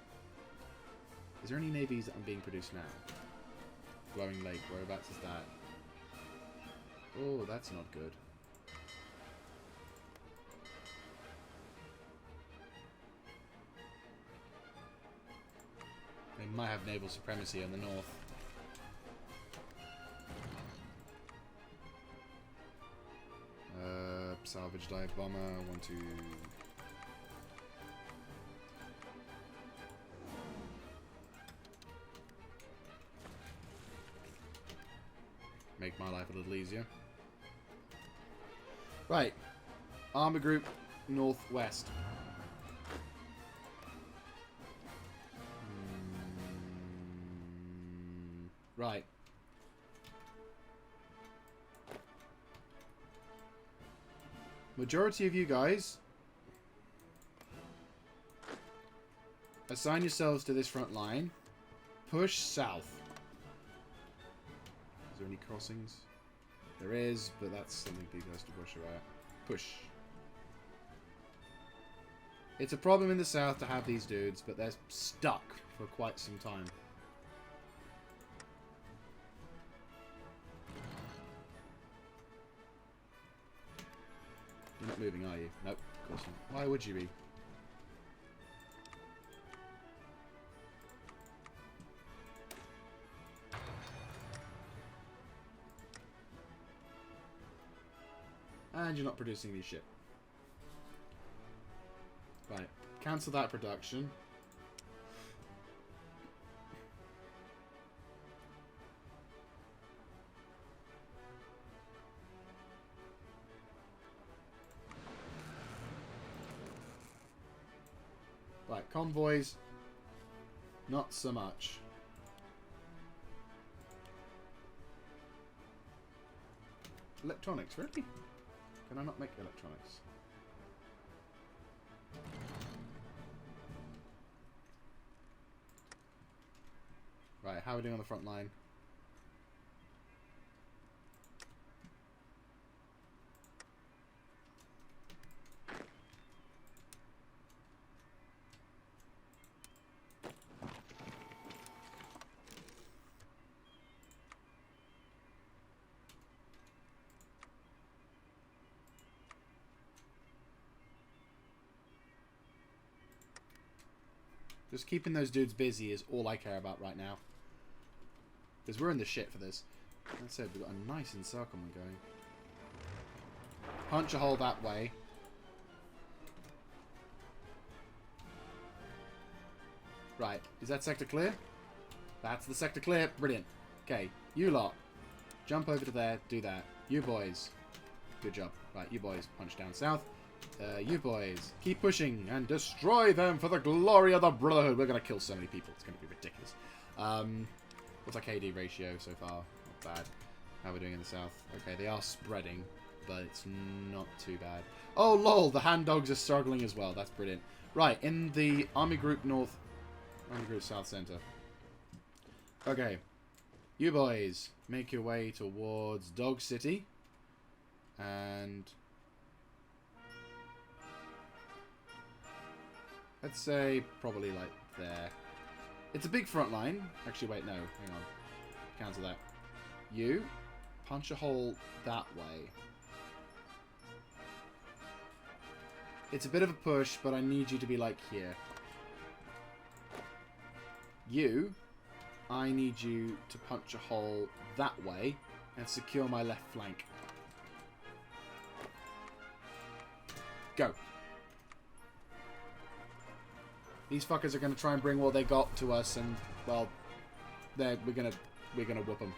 Is there any navies that are being produced now? Glowing Lake, whereabouts is that? Oh, that's not good. They might have naval supremacy in the north. Salvage dive bomber, 1, 2. Make my life a little easier. Right. Armor group, northwest. Right. Majority of you guys Assign yourselves to this front line. Push south. Is there any crossings? There is, but that's something people has to push away. Push. It's a problem in the south to have these dudes, but they're stuck for quite some time. You're not moving, are you? Nope, of course not. Why would you be? And you're not producing any shit. Right. Cancel that production. Right, convoys. Not so much. Electronics, really? Can I not make electronics? Right, how are we doing on the front line? Just keeping those dudes busy is all I care about right now. Because we're in the shit for this. That said, we've got a nice encirclement going. Punch a hole that way. Right. Is that sector clear? That's the sector clear. Brilliant. Okay. You lot. Jump over to there. Do that. You boys. Good job. Right. You boys. Punch down south. You boys, keep pushing and destroy them for the glory of the Brotherhood. We're going to kill so many people. It's going to be ridiculous. What's our KD ratio so far? Not bad. How are we doing in the south? Okay, they are spreading, but it's not too bad. Oh, lol, the hand dogs are struggling as well. That's brilliant. Right, in the Army Group North, Army Group South Center. Okay, you boys, make your way towards Dog City. And let's say probably like there. It's a big front line. Actually, wait, no. Hang on. Cancel that. You punch a hole that way. It's a bit of a push, but I need you to be like here. You, I need you to punch a hole that way and secure my left flank. Go. These fuckers are going to try and bring what they got to us, and well, we're gonna whoop them.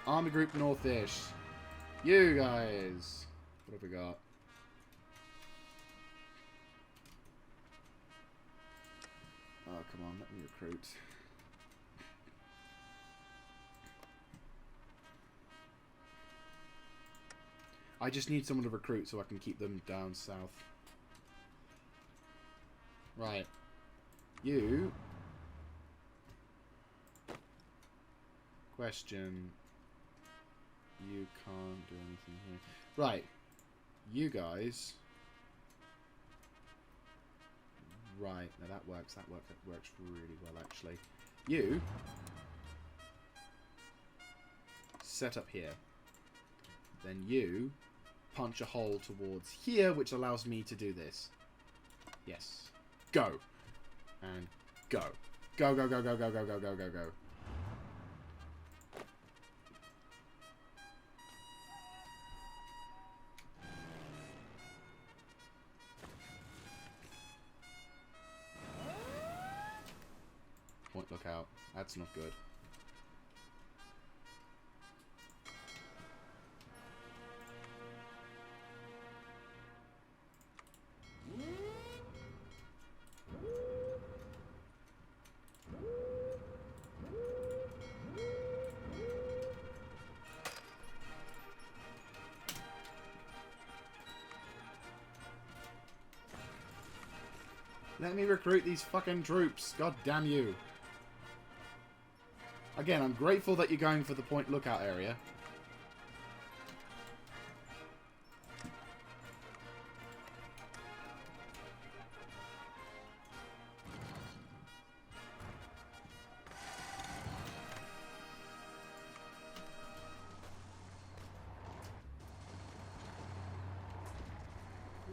Army Group North-ish. You guys. What have we got? Oh, come on, let me recruit. I just need someone to recruit so I can keep them down south. Right. You. Question. You can't do anything here. Right. You guys. Right. Now that works. That works really well, actually. You. Set up here. Then you punch a hole towards here, which allows me to do this. Yes. Go. And go. Go, go, go, go, go, go, go, go, go, go. Point lookout. That's not good. Let me recruit these fucking troops. God damn you. Again, I'm grateful that you're going for the point lookout area.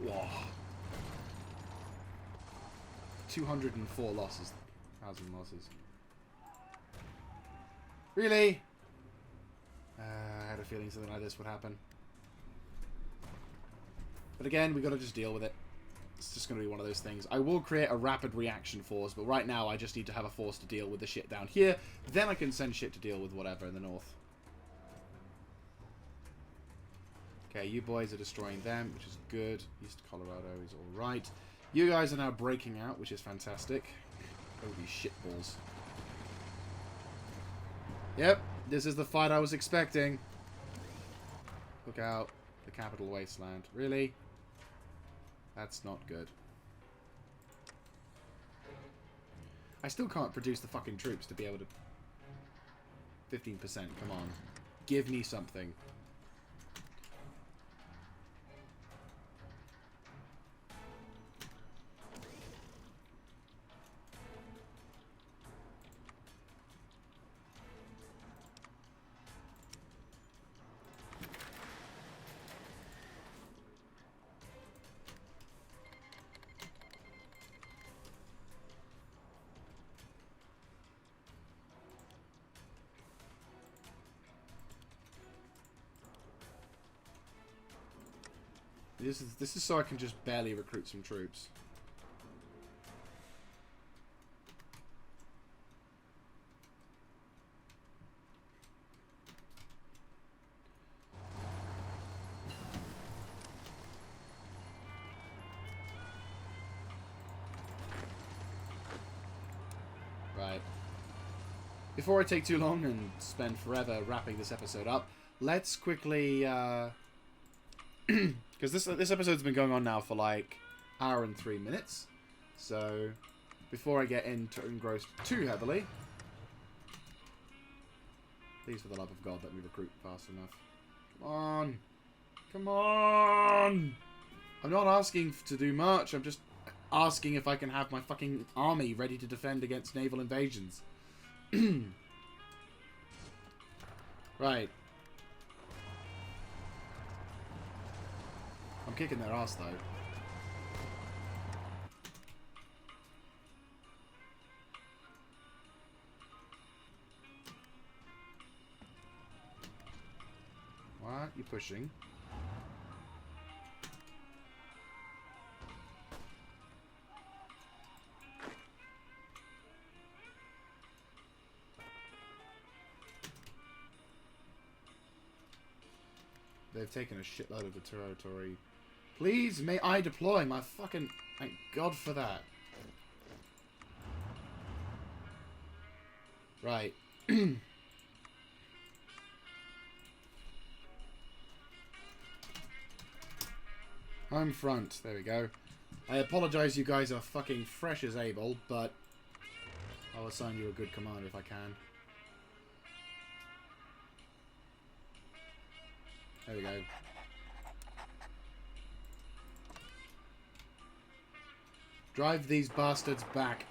Whoa. 204 losses. 1,000 losses. Really? I had a feeling something like this would happen. But again, we got to just deal with it. It's just going to be one of those things. I will create a rapid reaction force, but right now I just need to have a force to deal with the shit down here. Then I can send shit to deal with whatever in the north. Okay, you boys are destroying them, which is good. East Colorado is alright. You guys are now breaking out, which is fantastic. Holy shitballs. Yep, this is the fight I was expecting. Look out. The capital wasteland. Really? That's not good. I still can't produce the fucking troops to be able to... 15%, come on. Give me something. This is so I can just barely recruit some troops. Right. Before I take too long and spend forever wrapping this episode up, let's quickly because this episode's been going on now for like hour and 3 minutes. So before I get engrossed too heavily, please, for the love of God, let me recruit fast enough. Come on. Come on. I'm not asking to do much. I'm just asking if I can have my fucking army ready to defend against naval invasions. Right. I'm kicking their ass, though. What? You're pushing. They've taken a shitload of the territory. Please, may I deploy my fucking... Thank God for that. Right. Home front. There we go. I apologize, you guys are fucking fresh as able, but I'll assign you a good commander if I can. There we go. Drive these bastards back.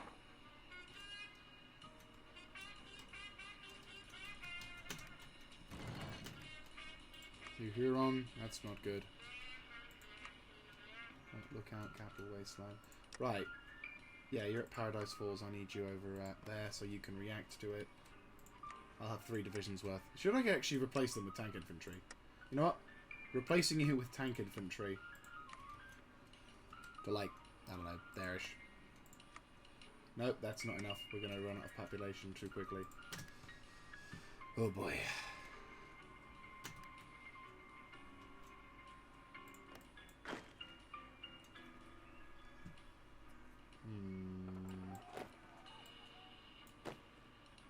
You Huron, that's not good. Look out, capital wasteland. Right. Yeah, you're at Paradise Falls. I need you over there so you can react to it. I'll have 3 divisions worth. Should I actually replace them with tank infantry? You know what? Replacing you with tank infantry. To like, I don't know, there-ish. Nope, that's not enough. We're going to run out of population too quickly. Oh boy.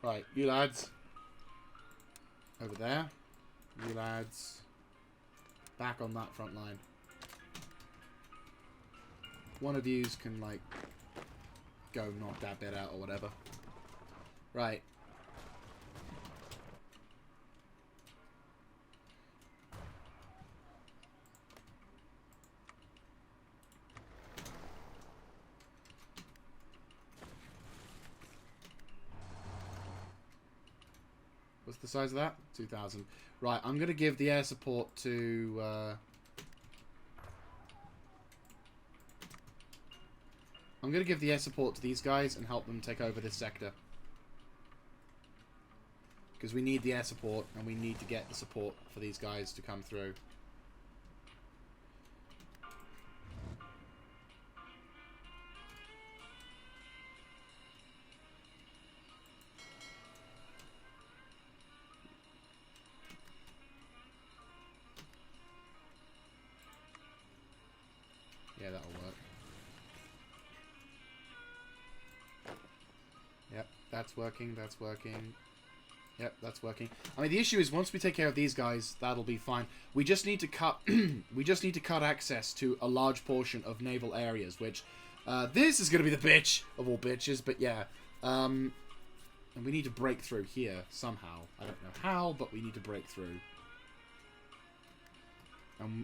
Right, you lads. Over there. You lads. Back on that front line. One of yous can, like, go knock that bit out or whatever. Right. What's the size of that? 2,000. Right, I'm going to give the air support to... I'm going to give the air support to these guys and help them take over this sector. Because we need the air support, and we need to get the support for these guys to come through. Yeah, that'll work. Yep, that's working, that's working. Yep, that's working. I mean, the issue is once we take care of these guys, that'll be fine. We just need to cut we just need to cut access to a large portion of naval areas, which this is going to be the bitch of all bitches, but yeah. And we need to break through here somehow. I don't know how, but we need to break through.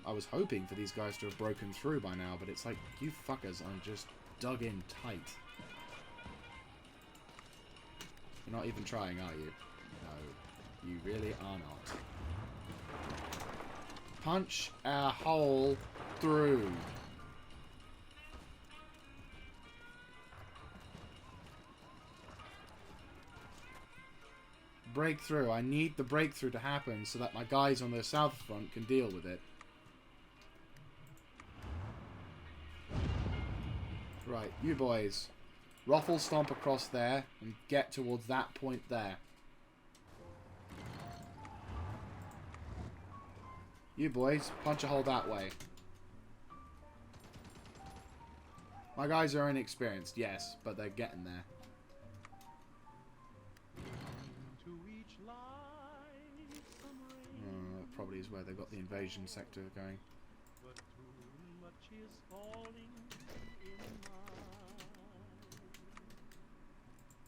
I was hoping for these guys to have broken through by now, but it's like, you fuckers are just dug in tight. You're not even trying, are you? No, you really are not. Punch a hole through. Breakthrough. I need the breakthrough to happen so that my guys on the south front can deal with it. Right, you boys. Ruffle stomp across there and get towards that point there. You boys, punch a hole that way. My guys are inexperienced, yes, but they're getting there. That probably is where they've got the invasion sector going.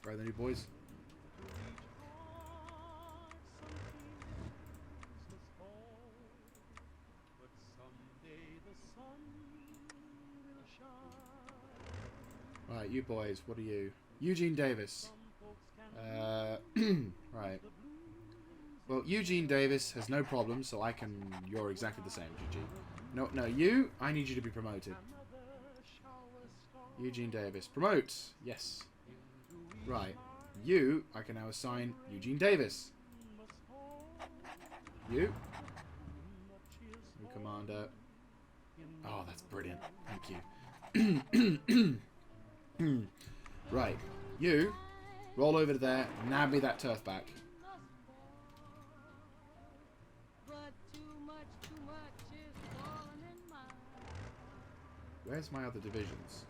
Right then, you boys. Right, you boys, what are you? Eugene Davis. Right. Well, Eugene Davis has no problem, so I can... You're exactly the same, GG. No, you, I need you to be promoted. Eugene Davis. Promote! Yes. Right. You, I can now assign Eugene Davis. You. New commander. Oh, that's brilliant. Thank you. Right. You, roll over to there, nab me that turf back. Where's my other divisions?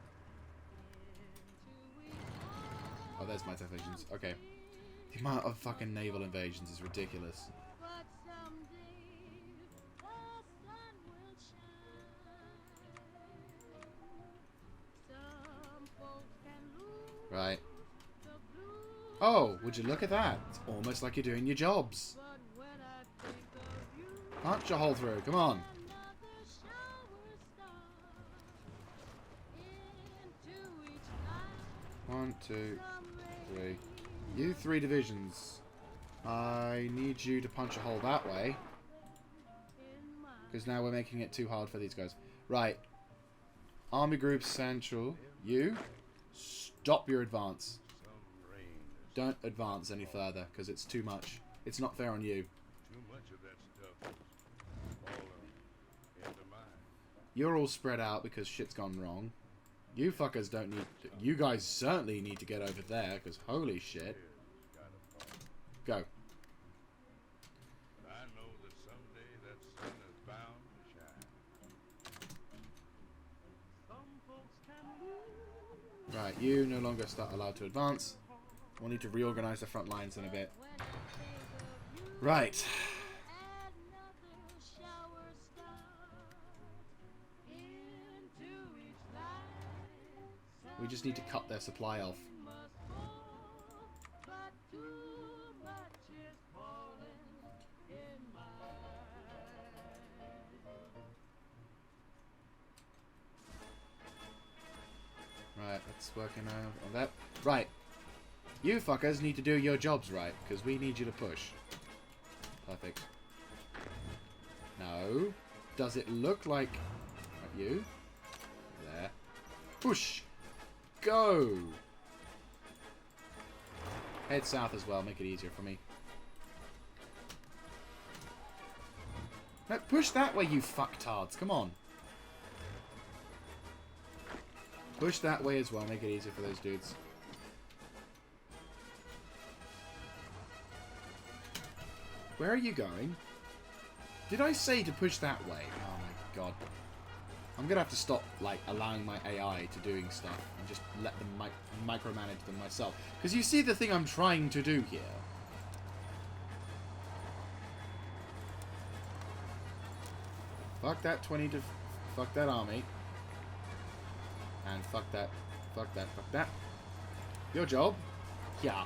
Oh, there's my divisions. Okay. The amount of fucking naval invasions is ridiculous. Right. Oh, would you look at that? It's almost like you're doing your jobs. Punch a hole through. Come on. 1, 2, 3. You 3 divisions. I need you to punch a hole that way. Because now we're making it too hard for these guys. Right. Army Group Central. You. Stop your advance. Don't advance any further, because it's too much. It's not fair on you. You're all spread out because shit's gone wrong. You fuckers don't need... You guys certainly need to get over there, because holy shit. Go. Right, you no longer start allowed to advance. We'll need to reorganize the front lines in a bit. Right. We just need to cut their supply off. Right, let's work on that. Right. You fuckers need to do your jobs right, because we need you to push. Perfect. No. Does it look like... you? There. Push! Go! Head south as well, make it easier for me. No, push that way, you fucktards. Come on. Push that way as well, make it easier for those dudes. Where are you going? Did I say to push that way? Oh my god. I'm gonna have to stop, like, allowing my AI to doing stuff and just let them micromanage them myself. Because you see the thing I'm trying to do here. Fuck that 20 to... fuck that army. And fuck that. Fuck that. Fuck that. Your job? Yeah.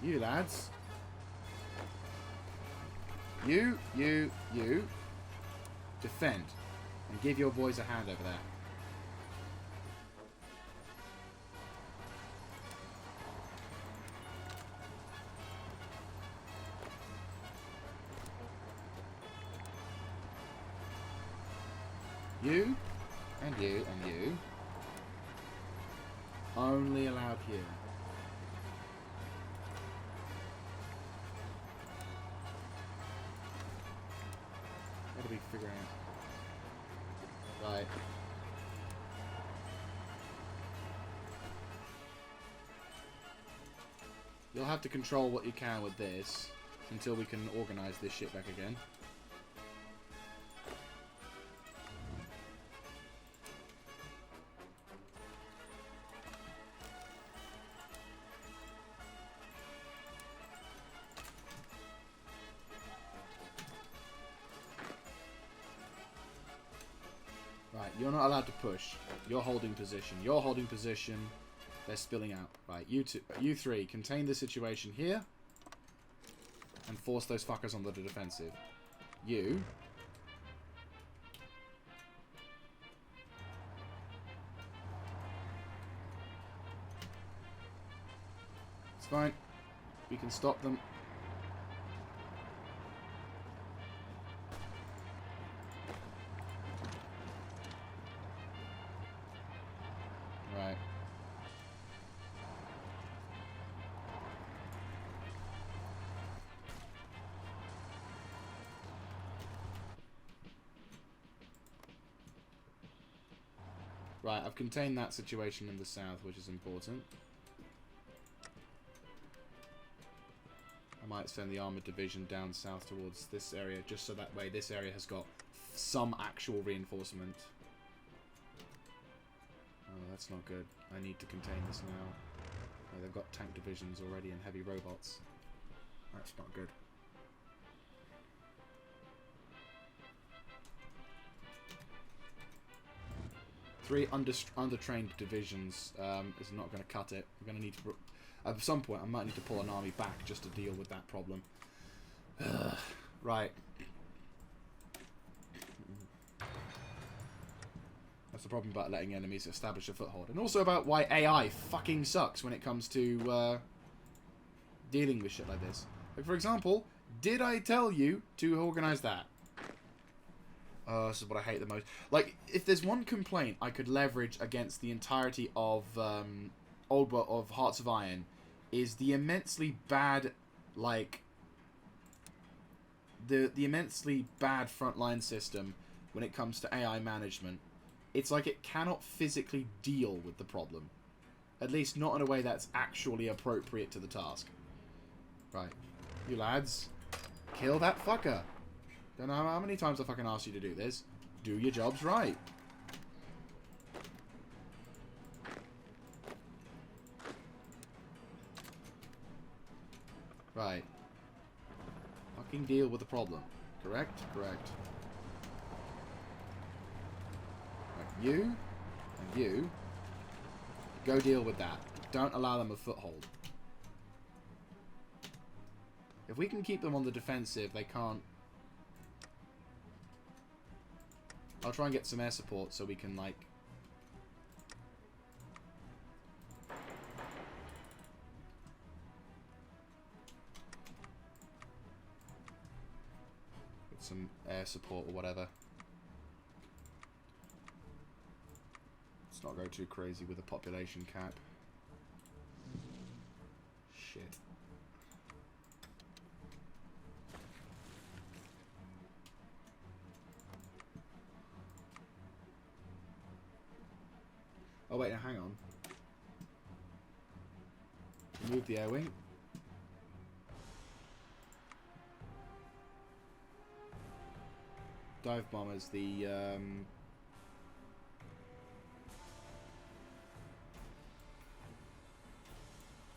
You lads. You. Defend. And give your boys a hand over there. You. And you. And you. Only allowed here. What are we figuring out? Right. You'll have to control what you can with this until we can organize this shit back again. Right, you're not allowed to push. You're holding position. You're holding position. They're spilling out. Right, you three, contain the situation here. And force those fuckers onto the defensive. You. It's fine. We can stop them. Right. Right, I've contained that situation in the south, which is important. I might send the armoured division down south towards this area, just so that way this area has got some actual reinforcement. Oh, that's not good. I need to contain this now. Oh, they've got tank divisions already and heavy robots. That's not good. Three undertrained divisions is not going to cut it. We're going to need to... At some point, I might need to pull an army back just to deal with that problem. Right. That's the problem about letting enemies establish a foothold. And also about why AI fucking sucks when it comes to dealing with shit like this. Like, for example, did I tell you to organize that? This is what I hate the most. Like, if there's one complaint I could leverage against the entirety of of Hearts of Iron, is the immensely bad, like, the immensely bad frontline system when it comes to AI management. It's like it cannot physically deal with the problem. At least not in a way that's actually appropriate to the task. Right. You lads, kill that fucker. Don't know how many times I fucking asked you to do this. Do your jobs right. Right. Fucking deal with the problem. Correct? Correct. Right. You. And you, go deal with that. Don't allow them a foothold. If we can keep them on the defensive, they can't... I'll try and get some air support so we can, like... Get some air support or whatever. Let's not go too crazy with a population cap. Shit. Oh wait, now hang on. Remove the air wing. Dive bombers, the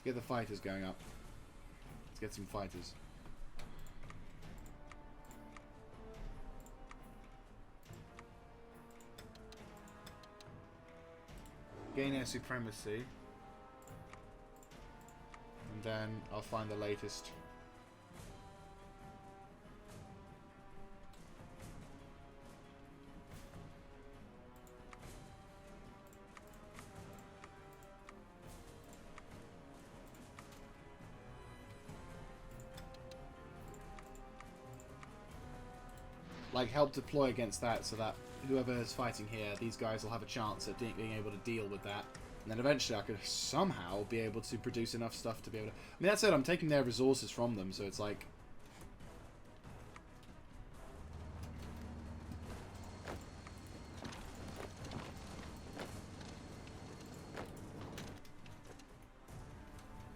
get the fighters going up. Let's get some fighters. Gain air supremacy. And then I'll find the latest. Like, help deploy against that so that whoever is fighting here, these guys will have a chance at being able to deal with that. And then eventually I could somehow be able to produce enough stuff to be able to... I mean, that's it, I'm taking their resources from them, so it's like...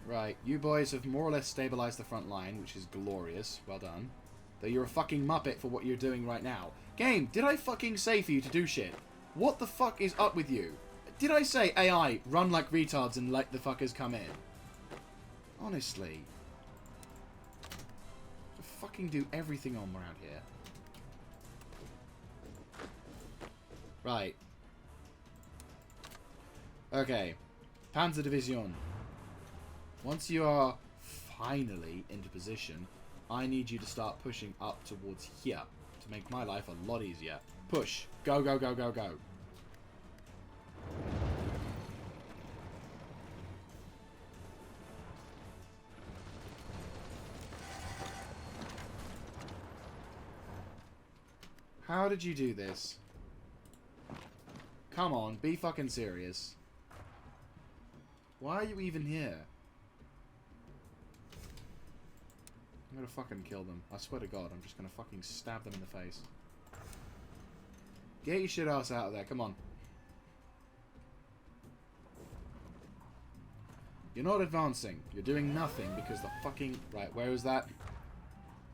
Right, you boys have more or less stabilized the front line, which is glorious. Well done. Though you're a fucking muppet for what you're doing right now. Game, did I fucking say for you to do shit? What the fuck is up with you? Did I say, AI, run like retards and let the fuckers come in? Honestly. I fucking do everything on around here. Right. Okay. Panzerdivision. Once you are finally into position, I need you to start pushing up towards here to make my life a lot easier. Push. Go, go, go, go, go. How did you do this? Come on, be fucking serious. Why are you even here? I'm gonna fucking kill them. I swear to God, I'm just gonna fucking stab them in the face. Get your shit ass out of there, come on. You're not advancing. You're doing nothing because the fucking... Right, where is that?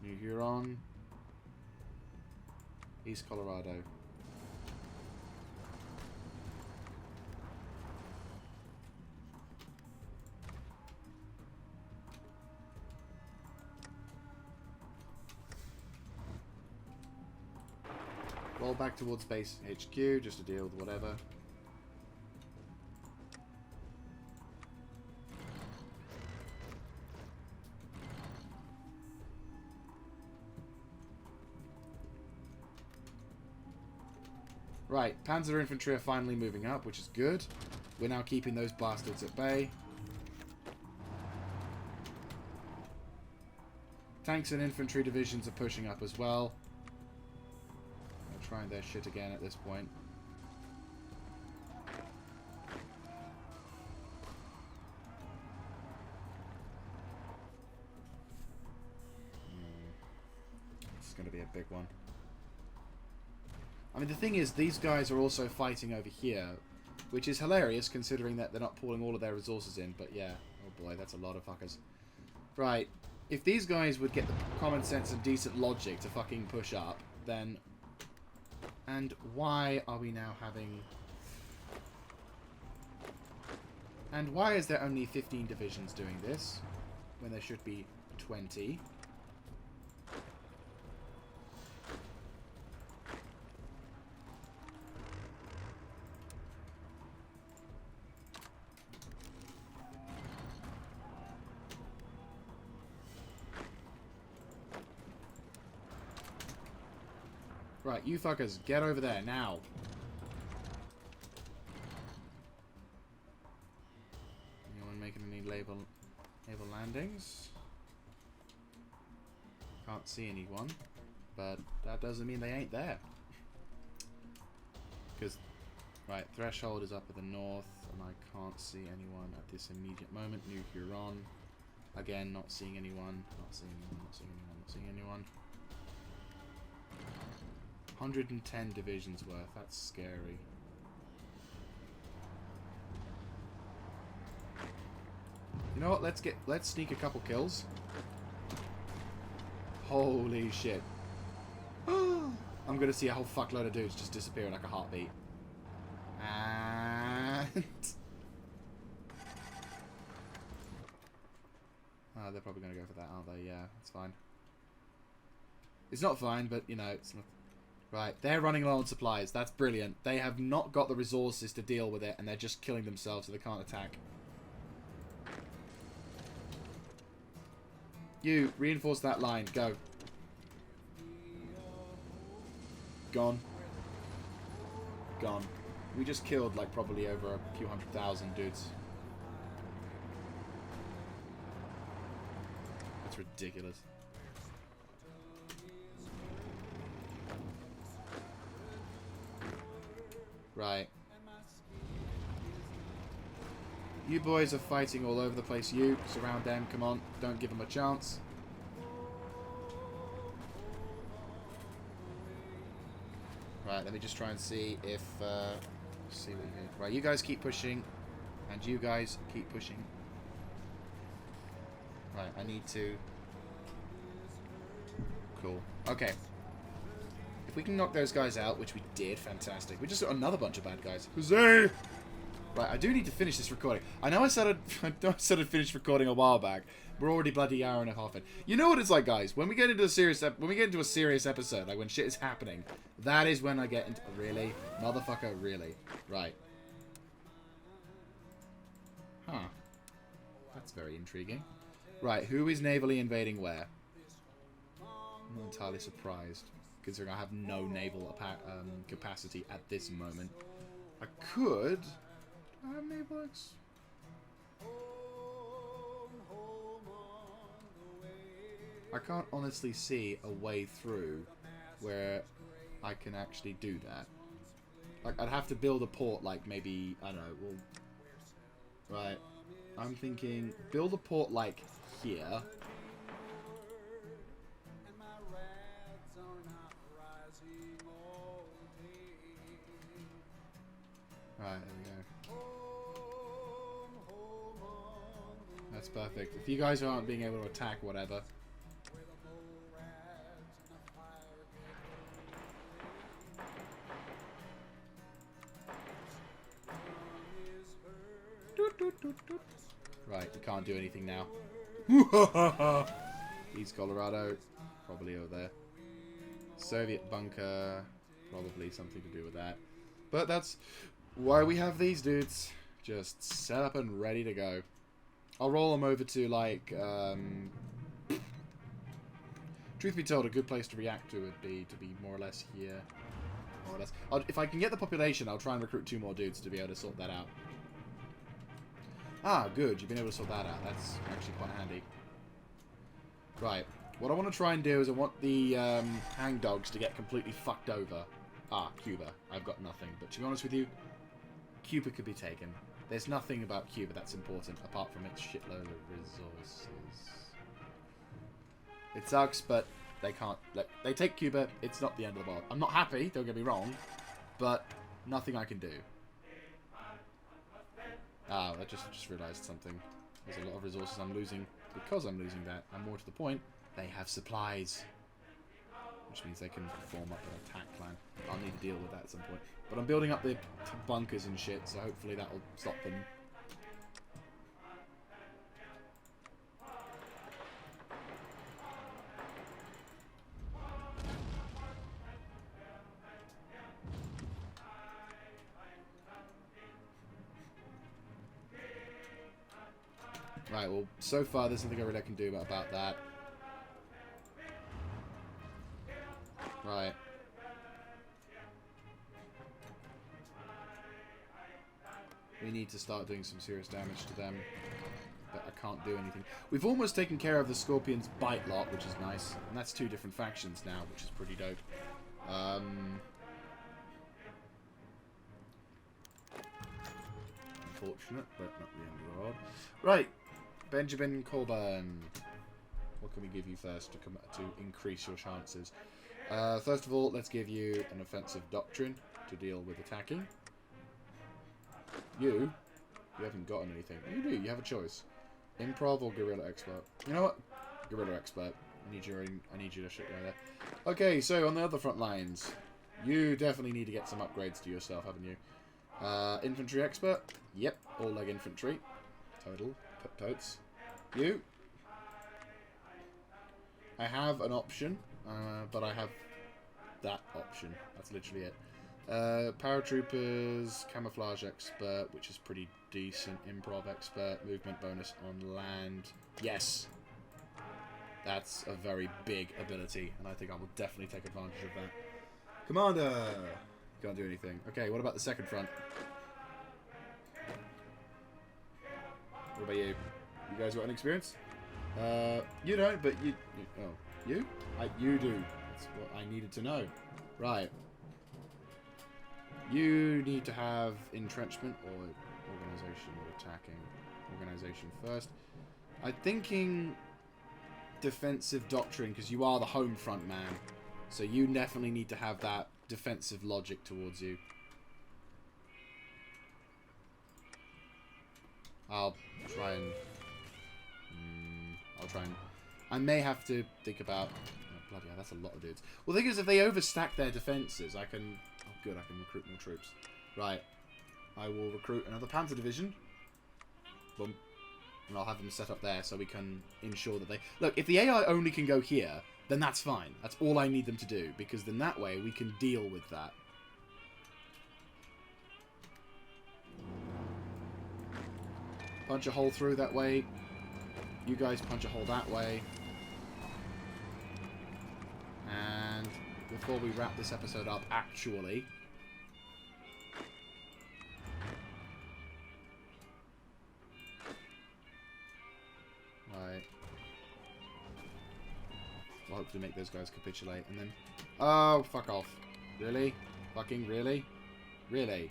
New Huron. East Colorado. Roll back towards base HQ just to deal with whatever. Right, Panzer infantry are finally moving up, which is good. We're now keeping those bastards at bay. Tanks and infantry divisions are pushing up as well. They're trying their shit again at this point. This is going to be a big one. I mean, the thing is, these guys are also fighting over here, which is hilarious considering that they're not pulling all of their resources in, but yeah. Oh boy, that's a lot of fuckers. Right. If these guys would get the common sense and decent logic to fucking push up, then... And why are we now having... And why is there only 15 divisions doing this, when there should be 20? Right, you fuckers, get over there, now. Anyone making any naval landings? Can't see anyone, but that doesn't mean they ain't there. Because, right, threshold is up at the north, and I can't see anyone at this immediate moment. Nuclear on. Again, not seeing anyone. Not seeing anyone, not seeing anyone, not seeing anyone. 110 divisions worth. That's scary. You know what? Let's sneak a couple kills. Holy shit. I'm gonna see a whole fuckload of dudes just disappear like a heartbeat. And they're probably gonna go for that, aren't they? Yeah, it's fine. It's not fine, but you know, it's not. Right, they're running low on supplies. That's brilliant. They have not got the resources to deal with it, and they're just killing themselves so they can't attack. You, reinforce that line. Go. Gone. Gone. We just killed, like, probably over a few 100,000 dudes. That's ridiculous. Right. You boys are fighting all over the place. You, surround them. Come on. Don't give them a chance. Right, let me just try and see if... see what you do. Right, you guys keep pushing. And you guys keep pushing. Right, I need to... Cool. Okay. If we can knock those guys out, which we did, fantastic. We just got another bunch of bad guys. Huzzah! Right, I do need to finish this recording. I know I said I'd finished recording a while back. We're already bloody hour and a half in. You know what it's like, guys? When we get into a serious episode, like when shit is happening, that is when I get into really, motherfucker, really. Right. Huh. That's very intriguing. Right, who is navally invading where? I'm not entirely surprised, considering I have no naval capacity at this moment. I could... Do I have naval X? I can't honestly see a way through where I can actually do that. Like, I'd have to build a port, like, maybe, I don't know, well... Right. I'm thinking, build a port, like, here. Right, there we go. That's perfect. If you guys aren't being able to attack, whatever. Right, we can't do anything now. East Colorado, probably over there. Soviet bunker, probably something to do with that. But that's why we have these dudes just set up and ready to go. I'll roll them over to, like, truth be told, a good place to react to would be to be more or less here. More or less. If I can get the population, I'll try and recruit 2 more dudes to be able to sort that out. Ah, good. You've been able to sort that out. That's actually quite handy. Right. What I want to try and do is I want the hangdogs to get completely fucked over. Ah, Cuba. I've got nothing. But to be honest with you, Cuba could be taken. There's nothing about Cuba that's important apart from its shitload of resources. It sucks, but they can't... Look, they take Cuba, it's not the end of the world. I'm not happy, don't get me wrong, but nothing I can do. Ah, I just realised something. There's a lot of resources I'm losing because I'm losing that. And more to the point, they have supplies. Which means they can form up an attack plan. I'll need to deal with that at some point. But I'm building up the bunkers and shit, so hopefully that'll stop them. Right, well, so far there's nothing I really can do about that. Right. we need to start doing some serious damage to them. But I can't do anything. We've almost taken care of the Scorpion's bite lot, which is nice. And that's 2 different factions now, which is pretty dope. Unfortunate, but not the end of the world. Right, Benjamin Coburn. What can we give you first to increase your chances? First of all, let's give you an offensive doctrine to deal with attacking. You haven't gotten anything. You do. You have a choice. Improv or guerrilla expert. You know what? Guerrilla expert. I need you to shit right there. Okay, so on the other front lines, you definitely need to get some upgrades to yourself, haven't you? Infantry expert. Yep, all leg infantry. Total. Totes. You. I have an option, but I have that option. That's literally it. Paratroopers, camouflage expert, which is pretty decent. Improv expert, movement bonus on land. Yes! That's a very big ability, and I think I will definitely take advantage of that. Commander! Can't do anything. Okay, what about the second front? What about you? You guys got any experience? You don't, but you oh, you? You do. That's what I needed to know. Right. You need to have entrenchment or organization or attacking. Organization first. I'm thinking defensive doctrine because you are the home front man. So you definitely need to have that defensive logic towards you. I'll try and... I may have to think about... Oh, bloody hell, that's a lot of dudes. Well, the thing is, if they overstack their defenses, I can... Oh, good, I can recruit more troops. Right. I will recruit another Panther Division. Boom. And I'll have them set up there so we can ensure that they... Look, if the AI only can go here, then that's fine. That's all I need them to do, because then that way we can deal with that. Punch a hole through that way. You guys punch a hole that way. And before we wrap this episode up, actually... Right. We'll hopefully make those guys capitulate, and then... Oh, fuck off. Really? Fucking really? Really?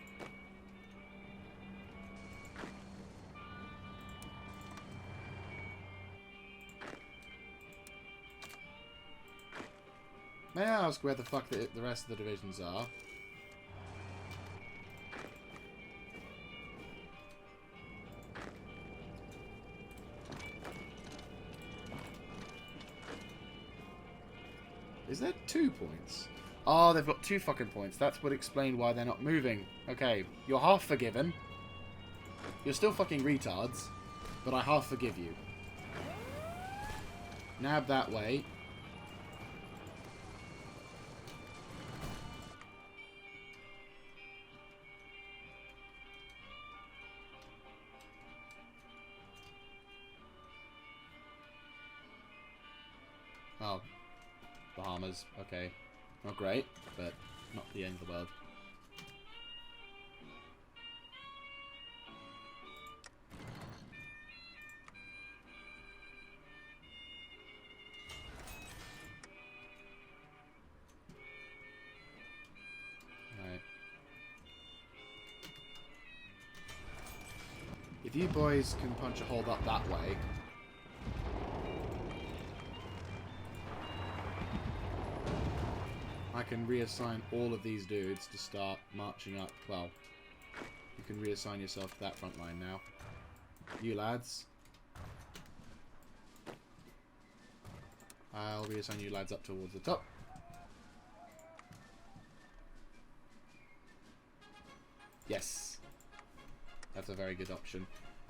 May I ask where the fuck the rest of the divisions are? Is there 2 points? Oh, they've got 2 fucking points. That's what explained why they're not moving. Okay, you're half forgiven. You're still fucking retards, but I half forgive you. Nab that way. Oh, Bahamas. Okay. Not great, but not the end of the world. Right. If you boys can punch a hole up that way... I can reassign all of these dudes to start marching up. Well, you can reassign yourself to that front line now. You lads. I'll reassign you lads up towards the top. Yes. That's a very good option.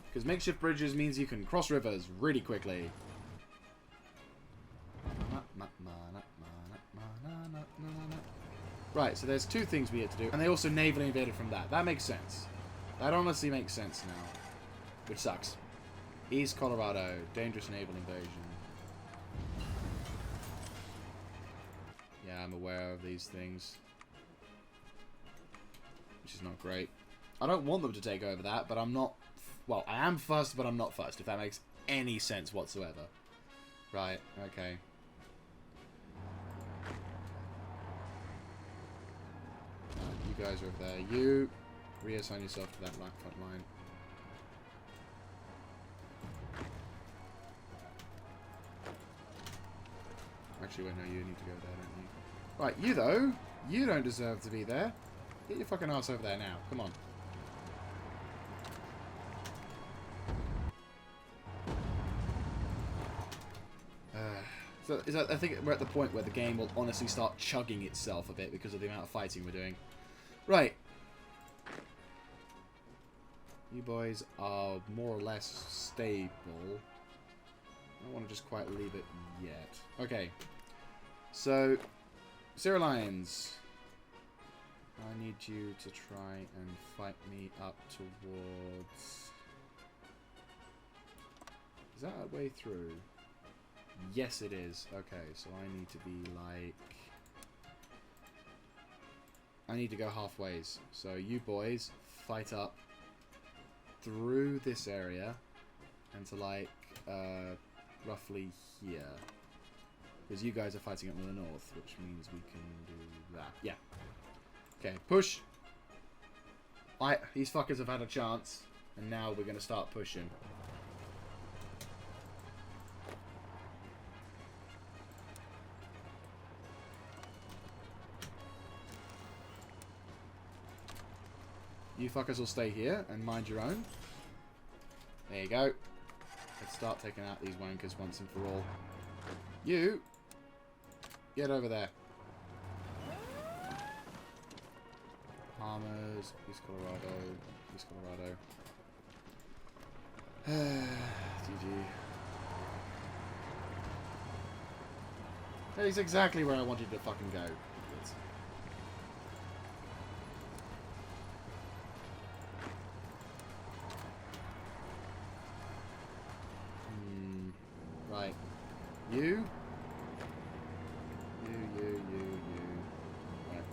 Because makeshift bridges means you can cross rivers really quickly. Right, so there's 2 things we had to do. And they also navally invaded from that. That makes sense. That honestly makes sense now. Which sucks. East Colorado. Dangerous naval invasion. Yeah, I'm aware of these things. Which is not great. I don't want them to take over that, but I'm not... Well, I am fussed, but I'm not fussed, if that makes any sense whatsoever. Right, okay. You guys are over there. You reassign yourself to that front line. Actually, wait, no, you need to go there, don't you? Right, you though, you don't deserve to be there. Get your fucking ass over there now. Come on. So I think we're at the point where the game will honestly start chugging itself a bit because of the amount of fighting we're doing. Right. You boys are more or less stable. I don't want to just quite leave it yet. Okay. So, Lyons, I need you to try and fight me up towards... Is that a way through? Yes, it is. Okay, so I need to be like... I need to go halfways. So you boys fight up through this area and to like roughly here. Because you guys are fighting up in the north, which means we can do that. Yeah. Okay, push. These fuckers have had a chance, and now we're going to start pushing. You fuckers will stay here and mind your own. There you go. Let's start taking out these wankers once and for all. You! Get over there. Farmers, East Colorado, East Colorado. GG. That is exactly where I wanted to fucking go. Idiots. Right. You. Right.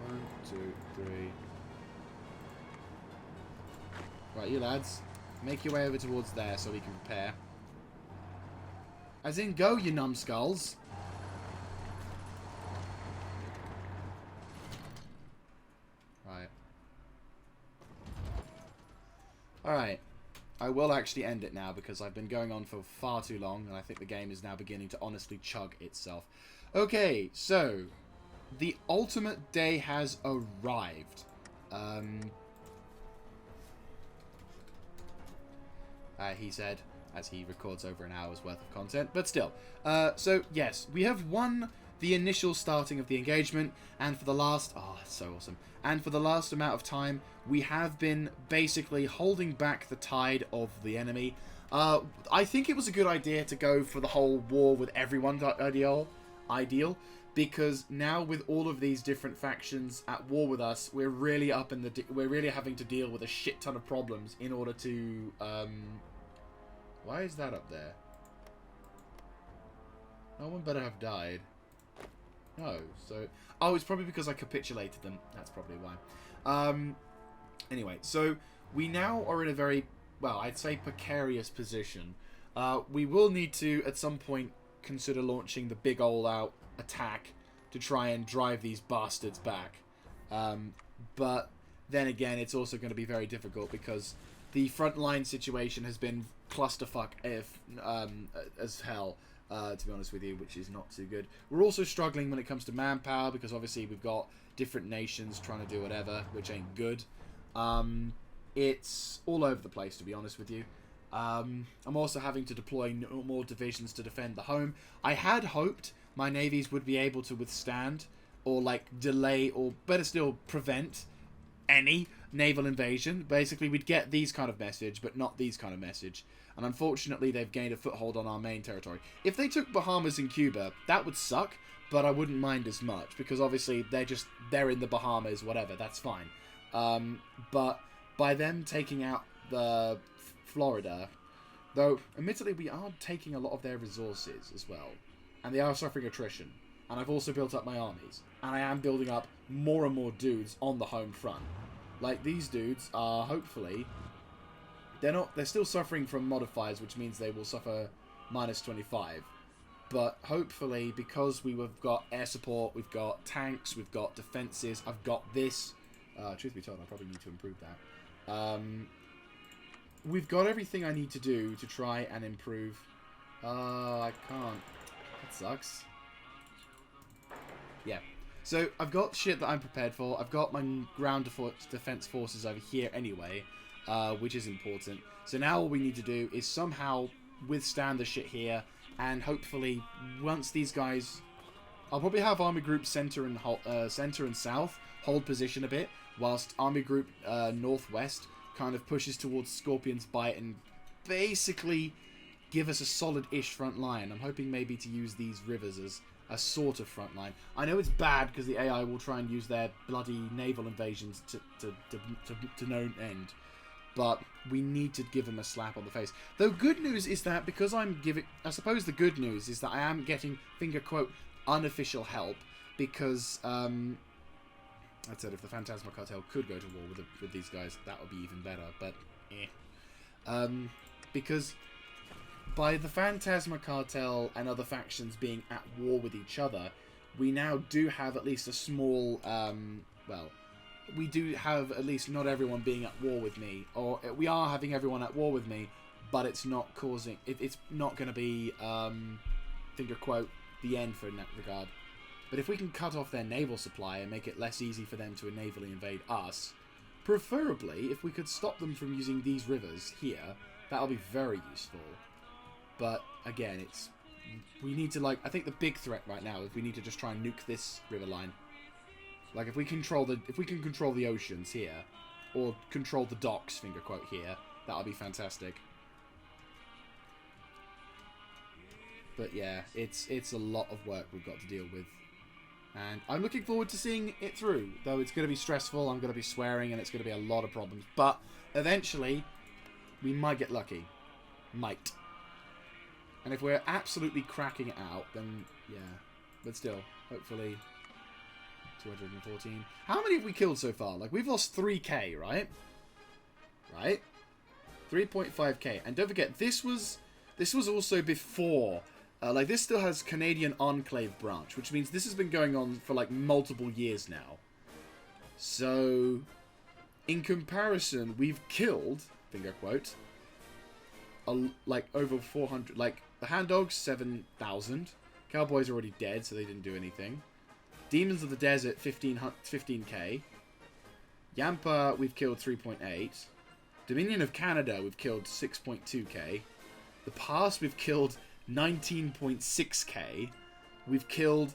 One, two, three. Right, you lads. Make your way over towards there so we can prepare. As in, go, you numbskulls. Alright, I will actually end it now because I've been going on for far too long and I think the game is now beginning to honestly chug itself. Okay, so, the ultimate day has arrived. He said, as he records over an hour's worth of content, but still. So, yes, we have won the initial starting of the engagement, and for the last... Oh, that's so awesome. And for the last amount of time, we have been basically holding back the tide of the enemy. I think it was a good idea to go for the whole war with everyone ideal, because now with all of these different factions at war with us, we're really up in the... We're really having to deal with a shit ton of problems in order to... Why is that up there? No one better have died. No, so... Oh, it's probably because I capitulated them. That's probably why. Anyway, so we now are in a very, well, I'd say precarious position. We will need to, at some point, consider launching the big all-out attack to try and drive these bastards back. But then again, it's also going to be very difficult because the frontline situation has been clusterfuck as hell. To be honest with you, which is not too good. We're also struggling when it comes to manpower because obviously we've got different nations trying to do whatever, which ain't good. It's all over the place, to be honest with you. I'm also having to deploy more divisions to defend the home. I had hoped my navies would be able to withstand or like delay or better still prevent any naval invasion. Basically, we'd get these kind of message, but not these kind of message. And unfortunately, they've gained a foothold on our main territory. If they took Bahamas and Cuba, that would suck, but I wouldn't mind as much, because obviously they're in the Bahamas, whatever, that's fine. But by them taking out the Florida, though, admittedly, we are taking a lot of their resources as well. and they are suffering attrition. And I've also built up my armies. And I am building up more and more dudes on the home front. Like, these dudes are hopefully... They're still suffering from modifiers, which means they will suffer minus 25. But hopefully, because we've got air support, we've got tanks, we've got defenses, I've got this. Truth be told, I probably need to improve that. We've got everything I need to do to try and improve. I can't. That sucks. Yeah. So, I've got shit that I'm prepared for. I've got my ground defense forces over here anyway, which is important. So now all we need to do is somehow withstand the shit here, and hopefully, once these guys... I'll probably have Army Group center and south hold position a bit, whilst Army Group northwest kind of pushes towards Scorpion's Bite and basically give us a solid-ish front line. I'm hoping maybe to use these rivers as a sort of front line. I know it's bad because the AI will try and use their bloody naval invasions to no end. But we need to give them a slap on the face. Though good news is that because I suppose the good news is that I am getting, finger quote, unofficial help. Because, I said if the Phantasma Cartel could go to war with these guys, that would be even better. But, because by the Phantasma Cartel and other factions being at war with each other, we now do have at least a small, we do have at least not everyone being at war with me, or we are having everyone at war with me, but it's not causing, it's not going to be, finger quote, the end for in that regard. But if we can cut off their naval supply and make it less easy for them to navally invade us, preferably if we could stop them from using these rivers here, that'll be very useful. But again, we need to, like, I think the big threat right now is we need to just try and nuke this river line. Like, if we can control the oceans here, or control the docks, finger quote, here, that'll be fantastic. But yeah, it's a lot of work we've got to deal with. And I'm looking forward to seeing it through, though it's going to be stressful, I'm going to be swearing, and it's going to be a lot of problems. But eventually, we might get lucky. Might. And if we're absolutely cracking it out, then yeah. But still, hopefully... 214. How many have we killed so far? Like, we've lost 3k, right? Right? 3.5k. And don't forget, this was also before... like, this still has Canadian Enclave branch, which means this has been going on for, like, multiple years now. So, in comparison, we've killed, finger quote, like, over 400... Like, the Hand Dogs, 7,000. Cowboys are already dead, so they didn't do anything. Demons of the Desert, 15k. Yampa, we've killed 3.8. Dominion of Canada, we've killed 6.2k. The Pass, we've killed 19.6k. We've killed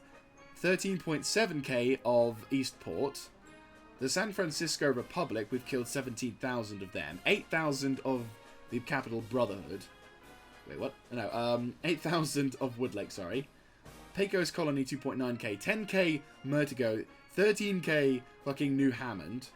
13.7k of Eastport. The San Francisco Republic, we've killed 17,000 of them. 8,000 of the Capital Brotherhood. Wait, what? No, 8,000 of Woodlake, sorry. Pecos Colony, 2.9k. 10k Murtigo. 13k fucking New Hammond.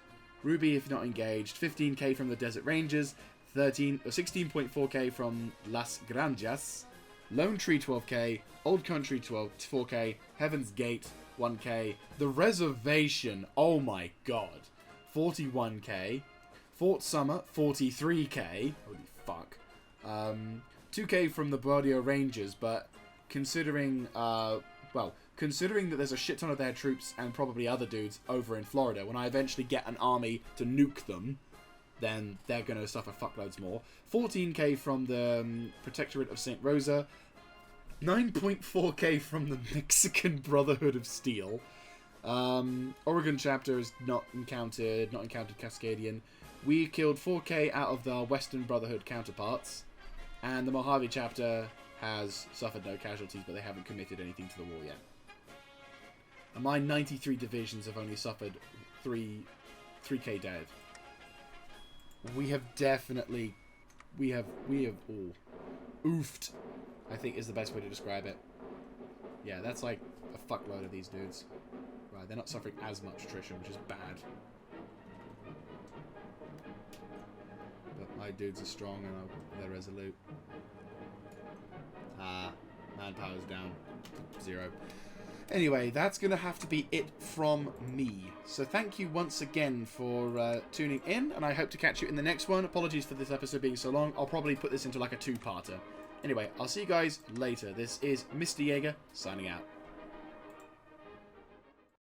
Ruby, if not engaged. 15k from the Desert Rangers. 16.4k from Las Granjas. Lone Tree, 12k. Old Country, 4k. Heaven's Gate, 1k. The Reservation, oh my god. 41k. Fort Summer, 43k. Holy fuck. 2k from the Bordeaux Rangers, but... Considering that there's a shit ton of their troops and probably other dudes over in Florida, when I eventually get an army to nuke them, then they're going to suffer fuckloads more. 14k from the Protectorate of St. Rosa. 9.4k from the Mexican Brotherhood of Steel. Oregon chapter is not encountered Cascadian. We killed 4k out of the Western Brotherhood counterparts. And the Mojave chapter... has suffered no casualties, but they haven't committed anything to the war yet. And my 93 divisions have only suffered 3k dead. We have definitely... We have all... Oofed, I think is the best way to describe it. Yeah, that's like a fuckload of these dudes. Right, they're not suffering as much attrition, which is bad. But my dudes are strong and they're resolute. Manpower's down. 0. Anyway, that's going to have to be it from me. So thank you once again for tuning in, and I hope to catch you in the next one. Apologies for this episode being so long. I'll probably put this into like a 2-parter. Anyway, I'll see you guys later. This is Mr. Jaeger, signing out.